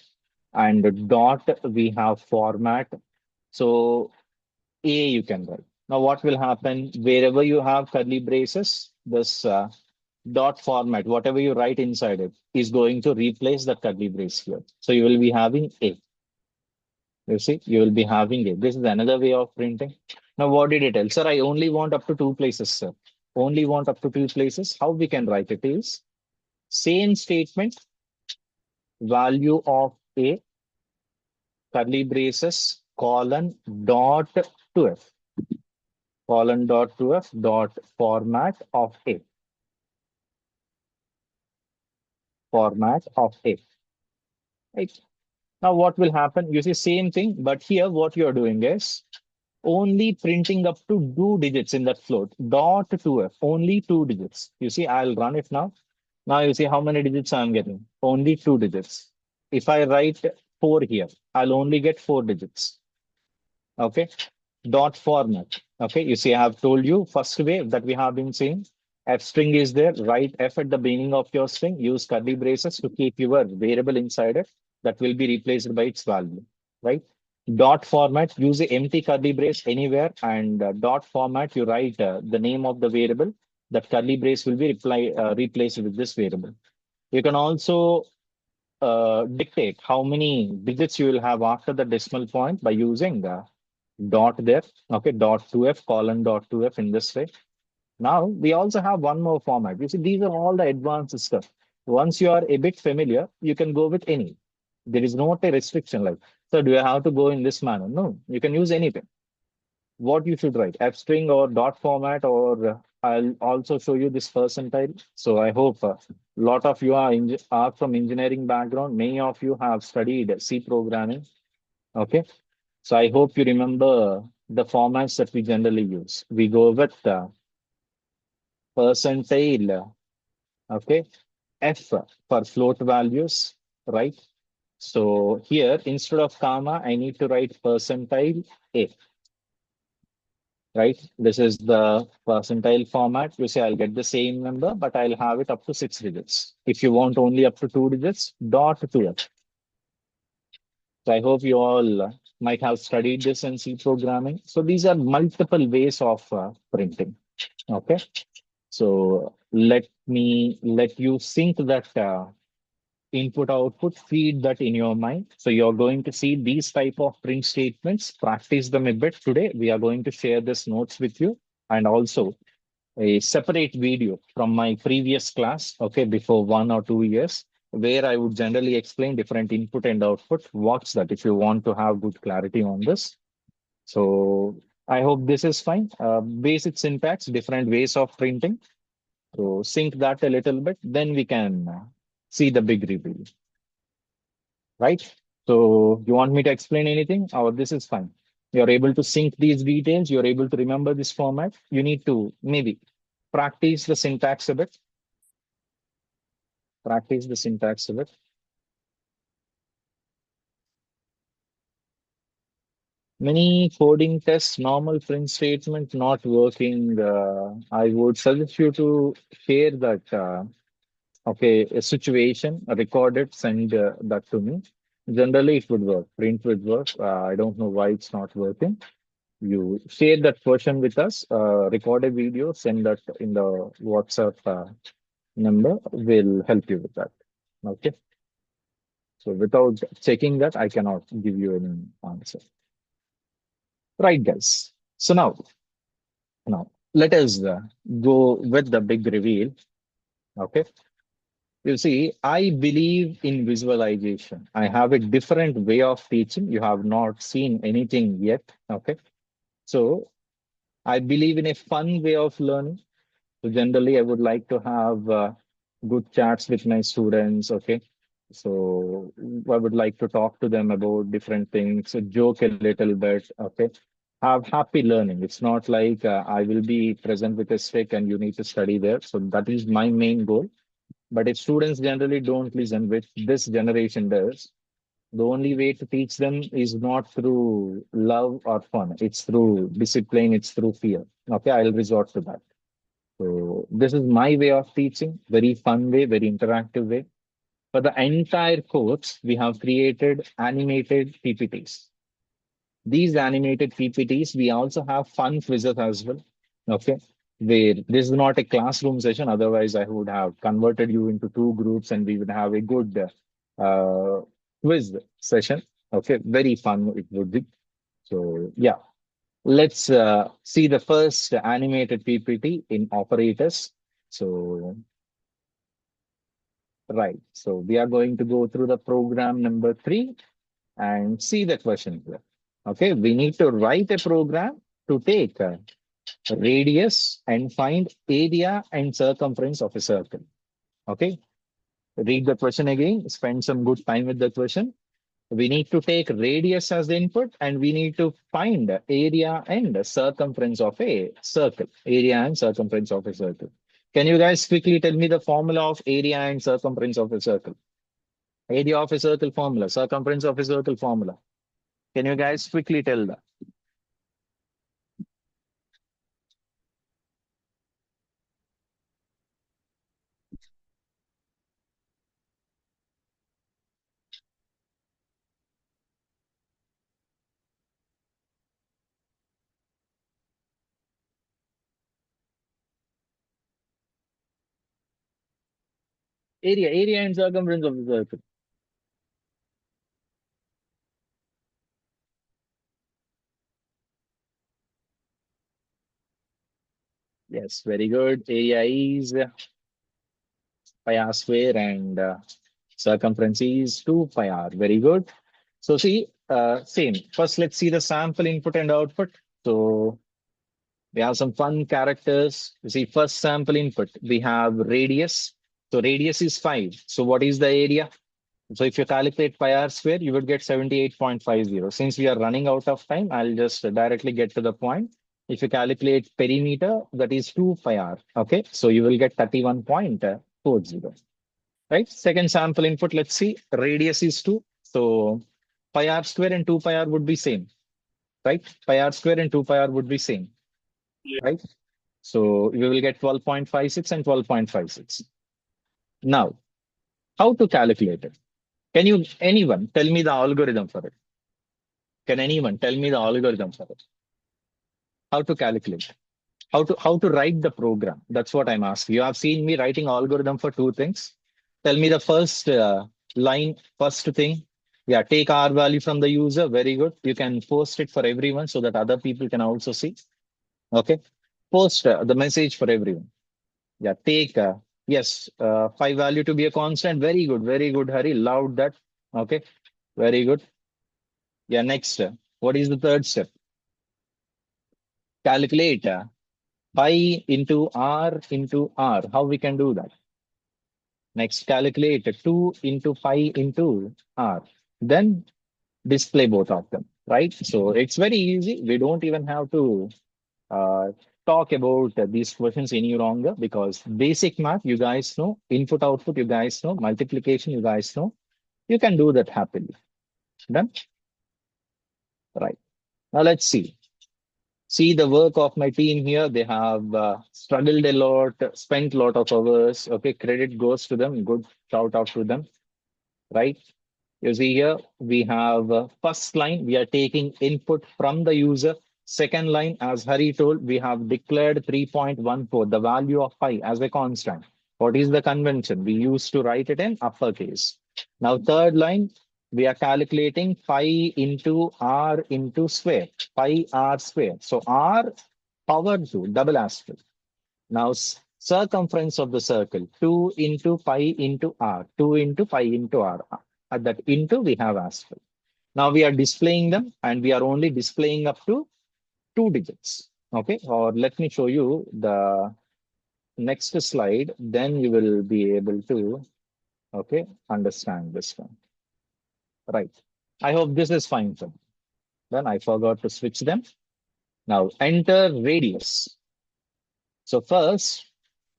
And dot, we have format. So A you can write. Now what will happen wherever you have curly braces, this dot format, whatever you write inside it is going to replace the curly brace here. So you will be having A. You see, you will be having it. This is another way of printing. Now, what did it tell? Sir, I only want up to two places, sir. Only want up to two places. How we can write it is same statement, value of A, curly braces, colon, dot to F, colon, dot to F, dot format of A, format of A. Right. Now, what will happen? You see, same thing, but here what you're doing is only printing up to two digits in that float. Dot to F, only two digits. You see, I'll run it now. Now you see how many digits I'm getting. Only two digits. If I write 4 here, I'll only get 4 digits. Okay. Dot format. Okay. You see, I have told you first way that we have been saying F string is there. Write F at the beginning of your string. Use curly braces to keep your variable inside it. That will be replaced by its value. Right. Dot format. Use a empty curly brace anywhere, and dot format. You write the name of the variable. That curly brace will be replaced with this variable. You can also dictate how many digits you will have after the decimal point by using dot there. Okay, dot 2f, colon dot 2f in this way. Now we also have one more format. You see, these are all the advanced stuff. Once you are a bit familiar, you can go with any. There is not a restriction like, so do you have to go in this manner? No, you can use anything. What you should write, F string or dot format, or I'll also show you this percentile. So I hope a lot of you are from engineering background. Many of you have studied C programming. Okay. So I hope you remember the formats that we generally use. We go with percentile, okay, F for float values, right? So here, instead of comma, I need to write percentile A, right? This is the percentile format. You say I'll get the same number, but I'll have it up to 6 digits. If you want only up to 2 digits, dot to it. So I hope you all might have studied this in C programming. So these are multiple ways of printing. Okay. So let you sync that input output, feed that in your mind. So you're going to see these type of print statements, practice them a bit today. We are going to share this notes with you, and also a separate video from my previous class, okay, before 1 or 2 years, where I would generally explain different input and output. Watch that if you want to have good clarity on this. So I hope this is fine. Basic syntax, different ways of printing. So sync that a little bit, then we can see the big reveal, right? So you want me to explain anything, or this is fine? You're able to sync these details. You're able to remember this format. You need to maybe practice the syntax a bit. Practice the syntax a bit. Many coding tests, normal print statement not working. I would suggest you to share that. Okay, a situation, record it, send that to me. Generally, it would work. Print would work. I don't know why it's not working. You share that question with us, record a video, send that in the WhatsApp number. We'll help you with that. Okay. So without checking that, I cannot give you any answer. Right, guys. So now let us go with the big reveal. Okay. You see, I believe in visualization. I have a different way of teaching. You have not seen anything yet. Okay. So I believe in a fun way of learning. So generally, I would like to have good chats with my students. Okay. So I would like to talk to them about different things, joke a little bit. Okay. Have happy learning. It's not like I will be present with a stick and you need to study there. So that is my main goal. But if students generally don't listen, which this generation does, the only way to teach them is not through love or fun. It's through discipline, it's through fear. Okay, I'll resort to that. So this is my way of teaching, very fun way, very interactive way. For the entire course, we have created animated PPTs. These animated PPTs, we also have fun quizzes as well. Okay. Where this is not a classroom session. Otherwise, I would have converted you into two groups and we would have a good uh, quiz session. Okay. Very fun it would be. So, yeah. Let's see the first animated PPT in operators. So, right. So, we are going to go through the program number 3 and see the question here. Okay, we need to write a program to take a radius and find area and circumference of a circle. Okay, read the question again, spend some good time with the question. We need to take radius as the input and we need to find area and circumference of a circle. Area and circumference of a circle. Can you guys quickly tell me the formula of area and circumference of a circle? Area of a circle formula, circumference of a circle formula. Can you guys quickly tell that? Area and circumference of the circle. Yes, very good. Area is pi r square and circumference is 2 pi r. Very good. So see, same. First, let's see the sample input and output. So we have some fun characters. You see, first sample input, we have radius. So radius is 5. So what is the area? So if you calculate pi r square, you would get 78.50. Since we are running out of time, I'll just directly get to the point. If you calculate perimeter, that is 2 pi r. Okay, so you will get 31.40. Right? Second sample input, let's see. Radius is 2. So pi r square and 2 pi r would be same. Right? Pi r square and 2 pi r would be same. Right? So we will get 12.56 and 12.56. Now, how to calculate it? Can you, anyone, tell me the algorithm for it? Can anyone tell me the algorithm for it? How to calculate? How to write the program? That's what I'm asking. You have seen me writing algorithm for two things. Tell me the first line, first thing. Yeah, take R value from the user. Very good. You can post it for everyone so that other people can also see. Okay. Post the message for everyone. Yeah, take yes, phi value to be a constant. Very good. Very good, Hari. Loved that. Okay. Very good. Yeah, next. What is the third step? Calculate pi into R into R. How we can do that? Next, calculate 2 into pi into R. Then display both of them, right? So it's very easy. We don't even have to uh, talk about these questions any longer because basic math, you guys know, input output, you guys know, multiplication, you guys know. You can do that happily. Done? Right. Now let's see the work of my team here. They have struggled a lot, spent a lot of hours. Okay, credit goes to them. Good shout out to them, right? You see here, we have first line, we are taking input from the user. Second line, as Hari told, we have declared 3.14, the value of pi as a constant. What is the convention? We used to write it in uppercase. Now, third line, we are calculating pi into r into square, pi r square. So r power 2, double aspect. Now, circumference of the circle, 2 into pi into r, 2 into pi into r. At that into, we have aspect. Now, we are displaying them, and we are only displaying up to 2 digits. Okay, or let me show you the next slide. Then you will be able to, okay, understand this one. Right. I hope this is fine for me. Then I forgot to switch them. Now, enter radius. So first,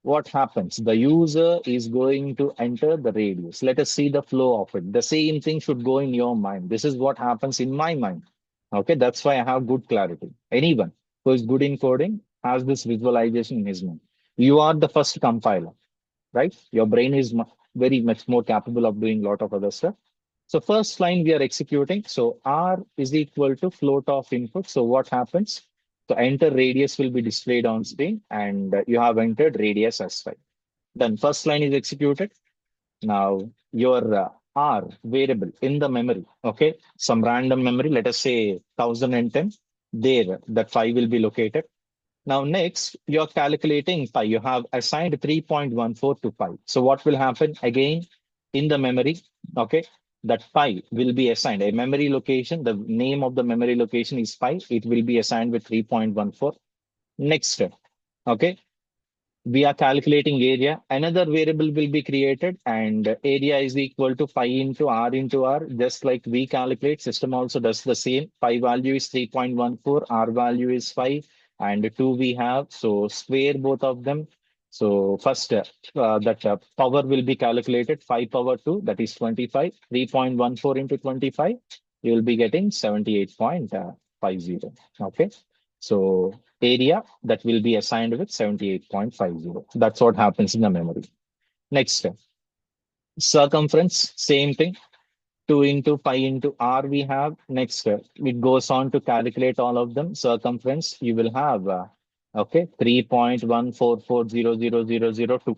what happens? The user is going to enter the radius. Let us see the flow of it. The same thing should go in your mind. This is what happens in my mind. Okay, that's why I have good clarity. Anyone who is good in coding has this visualization in his mind. You are the first compiler, right? Your brain is very much more capable of doing a lot of other stuff. So first line we are executing. So R is equal to float of input. So what happens? So enter radius will be displayed on screen and you have entered radius as well. Then first line is executed. Now your R variable in the memory, okay, some random memory, let us say 1010, there that file will be located. Now next, you're calculating pi. You have assigned 3.14 to pi. So what will happen again in the memory? Okay, that pi will be assigned a memory location. The name of the memory location is pi. It will be assigned with 3.14. Next step, okay, we are calculating area. Another variable will be created and area is equal to pi into r into r. Just like we calculate, system also does the same. Pi value is 3.14, r value is 5 and 2 we have. So square both of them. So first, that power will be calculated 5 power 2, that is 25, 3.14 into 25, you will be getting 78.50. Okay. So area that will be assigned with 78.50. That's what happens in the memory. Next, circumference, same thing. 2 into pi into r we have. Next, it goes on to calculate all of them. Circumference, you will have, okay, 3.144000002.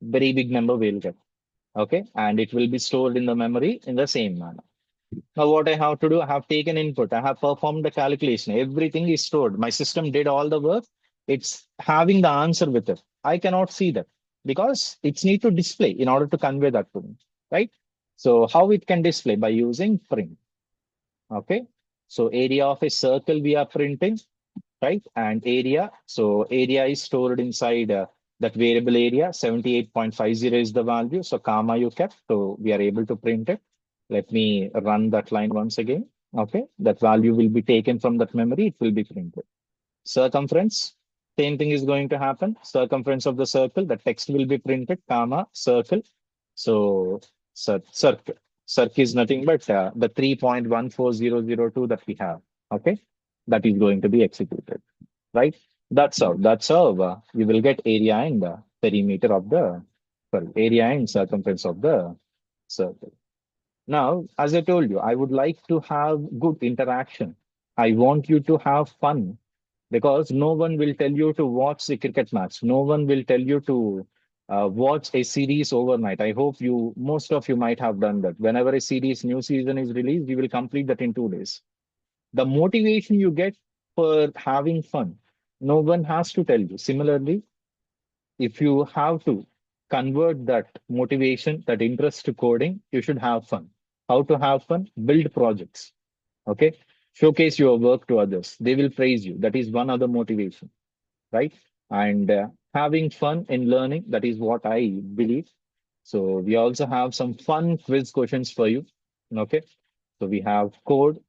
Very big number we'll get. Okay, and it will be stored in the memory in the same manner. Now, what I have to do, I have taken input, I have performed the calculation, everything is stored. My system did all the work. It's having the answer with it. I cannot see that because it's need to display in order to convey that to me, right? So how it can display? By using print. Okay. So area of a circle we are printing, right? And area. So area is stored inside that variable area. 78.50 is the value. So comma you kept. So we are able to print it. Let me run that line once again. Okay. That value will be taken from that memory. It will be printed. Circumference. Same thing is going to happen. Circumference of the circle. The text will be printed. Comma circle. So circle. Circle is nothing but the 3.14002 that we have. Okay. That is going to be executed, right? That's how you will get area and the perimeter of the, sorry, area and circumference of the circle. Now, as I told you, I would like to have good interaction. I want you to have fun because no one will tell you to watch the cricket match. No one will tell you to watch a series overnight. I hope most of you might have done that. Whenever a series, new season is released, you will complete that in 2 days. The motivation you get for having fun, no one has to tell you. Similarly, if you have to convert that motivation, that interest to coding, you should have fun. How to have fun? Build projects. Okay. Showcase your work to others. They will praise you. That is one other motivation, right? And having fun in learning, that is what I believe. So we also have some fun quiz questions for you. Okay. So we have code.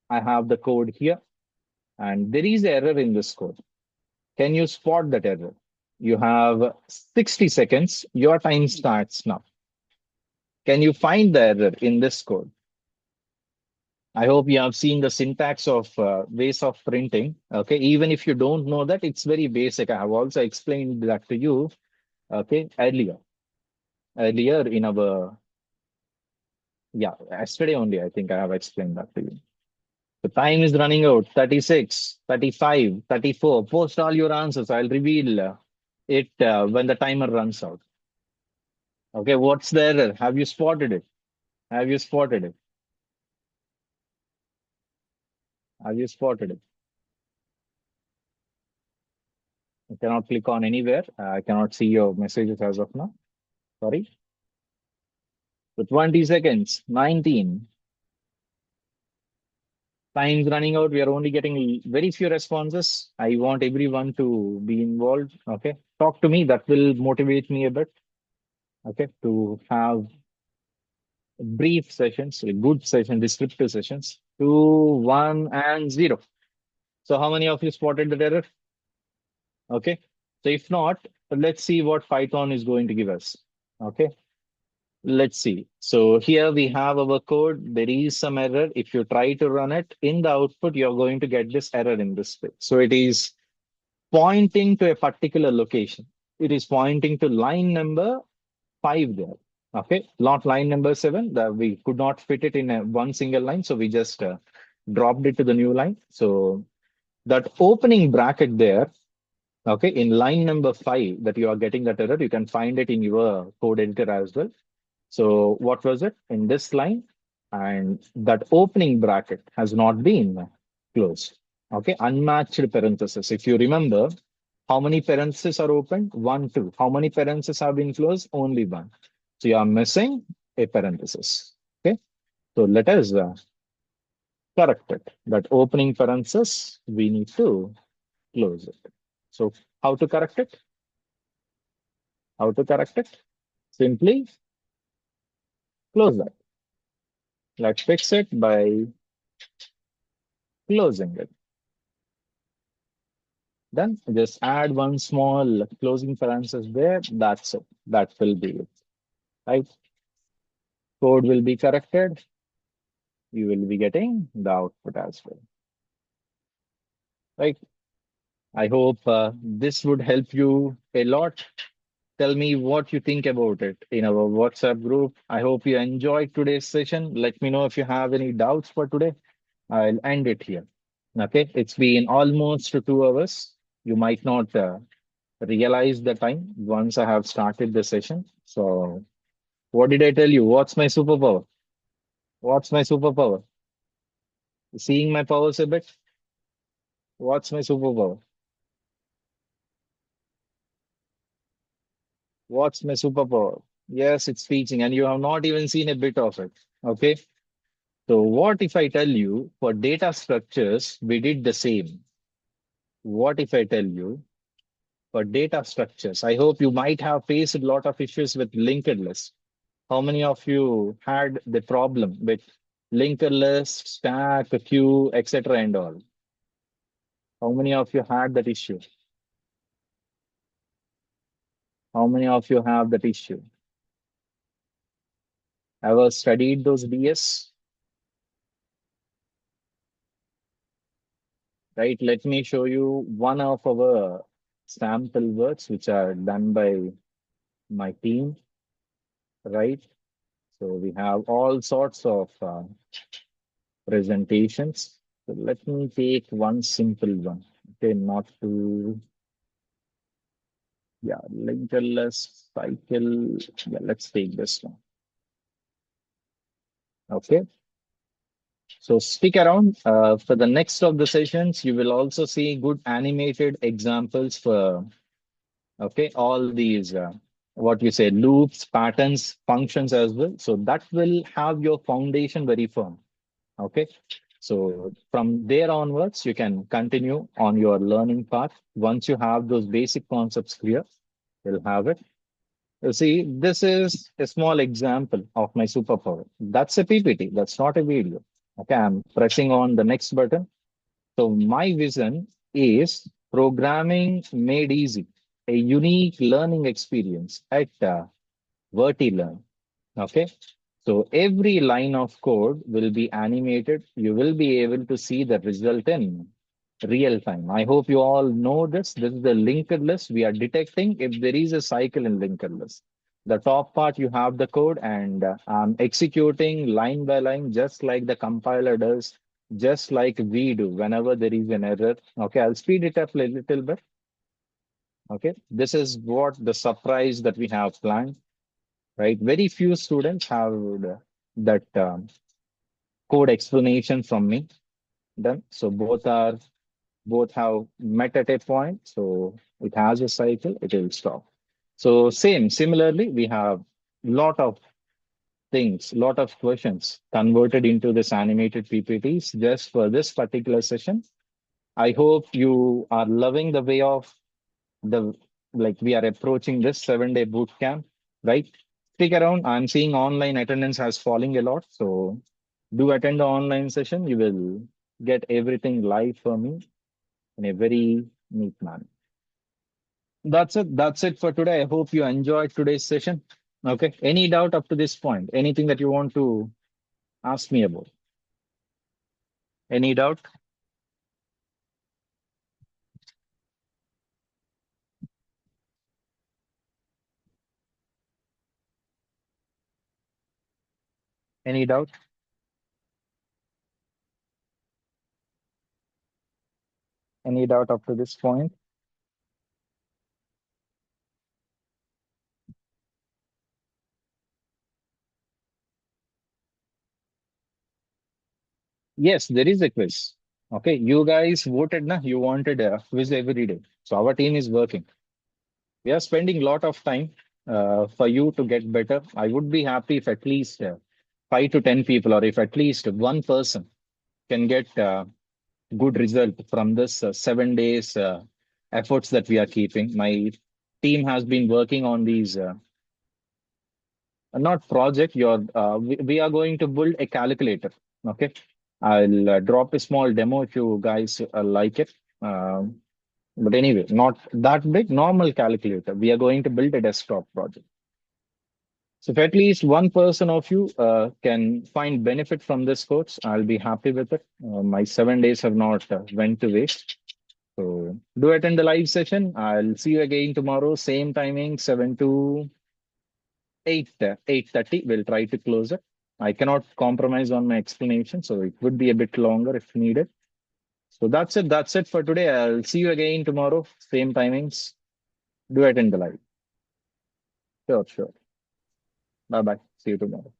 I have the code here, and there is error in this code. Can you spot that error? You have 60 seconds. Your time starts now. Can you find the error in this code? I hope you have seen the syntax of ways of printing. Okay, even if you don't know that, it's very basic. I have also explained that to you. Okay, earlier in our, yeah, yesterday only, I think I have explained that to you. The time is running out. 36, 35, 34. Post all your answers. I'll reveal it when the timer runs out. Okay, what's the error? Have you spotted it? Have you spotted it? Have you spotted it? I cannot click on anywhere. I cannot see your messages as of now. Sorry. So 20 seconds, 19. Time's running out. We are only getting very few responses. I want everyone to be involved. Okay. Talk to me. That will motivate me a bit. Okay. To have brief sessions, good session, descriptive sessions. 2, 1, and 0. So how many of you spotted the error? Okay. So if not, let's see what Python is going to give us. Okay. Let's see. So here we have our code. There is some error. If you try to run it in the output, you're going to get this error in this way. So it is pointing to a particular location. It is pointing to line number 5 there. Okay, not line number 7. We could not fit it in one single line. So we just dropped it to the new line. So that opening bracket there, okay, in line number 5 that you are getting that error, you can find it in your code editor as well. So what was it in this line? And that opening bracket has not been closed. Okay, unmatched parentheses. If you remember, how many parentheses are open? 1, 2. How many parentheses have been closed? Only 1. So you are missing a parenthesis. Okay, so let us correct it. That opening parenthesis, we need to close it. So how to correct it? How to correct it? Simply close that. Let's fix it by closing it. Then just add one small closing parenthesis there. That's it. That will be it. Right? Code will be corrected. You will be getting the output as well. Right? I hope this would help you a lot. Tell me what you think about it in our WhatsApp group. I hope you enjoyed today's session. Let me know if you have any doubts for today. I'll end it here. Okay, it's been almost 2 hours. You might not realize the time once I have started the session. So, what did I tell you? What's my superpower? What's my superpower? Seeing my powers a bit? What's my superpower? What's my superpower? Yes, it's teaching, and you have not even seen a bit of it. Okay. So, what if I tell you for data structures, we did the same? What if I tell you for data structures? I hope you might have faced a lot of issues with linked lists. How many of you had the problem with linked list, stack, queue, etc. and all? How many of you had that issue? How many of you have that issue? Ever studied those DS? Right? Let me show you one of our sample works which are done by my team, right? So we have all sorts of presentations. So let me take one simple one. Okay, not to, yeah, linked list cycle. Yeah, let's take this one. Okay. So stick around for the next of the sessions. You will also see good animated examples for, okay, all these, what you say, loops, patterns, functions as well. So that will have your foundation very firm. Okay. So from there onwards, you can continue on your learning path. Once you have those basic concepts clear, you'll have it. You see, this is a small example of my superpower. That's a PPT. That's not a video. Okay, I'm pressing on the next button. So my vision is programming made easy, a unique learning experience at VirtiLearn. Okay. So every line of code will be animated. You will be able to see the result in real time. I hope you all know this. This is the linked list. We are detecting if there is a cycle in linked list. The top part, you have the code, and I'm executing line by line, just like the compiler does, just like we do whenever there is an error. Okay, I'll speed it up a little bit. Okay, this is what the surprise that we have planned, right? Very few students have that code explanation from me done. So both have met at a point. So it has a cycle, it will stop. So similarly, we have lot of things, lot of questions converted into this animated PPTs just for this particular session. I hope you are loving the way of the, like we are approaching this 7-day boot camp, right? Stick around. I'm seeing online attendance has falling a lot. So do attend the online session. You will get everything live for me in a very neat manner. That's it. That's it for today. I hope you enjoyed today's session. Okay. Any doubt up to this point? Anything that you want to ask me about? Any doubt? Any doubt? Any doubt up to this point? Yes, there is a quiz. Okay. You guys voted, na? You wanted a quiz every day. So our team is working. We are spending a lot of time for you to get better. I would be happy if at least 5 to 10 people, or if at least one person can get good result from this 7 days efforts that we are keeping. My team has been working on these, not project. We are going to build a calculator. Okay, I'll drop a small demo if you guys like it. Um But anyway, not that big, normal calculator. We are going to build a desktop project. So if at least one person of you can find benefit from this course, I'll be happy with it. My 7 days have not went to waste. So do attend the live session. I'll see you again tomorrow, same timing, 7 to 8, 8:30. We'll try to close it. I cannot compromise on my explanation, so it would be a bit longer if needed. So that's it. That's it for today. I'll see you again tomorrow, same timings. Do attend the live. Sure, sure. Bye bye. See you tomorrow.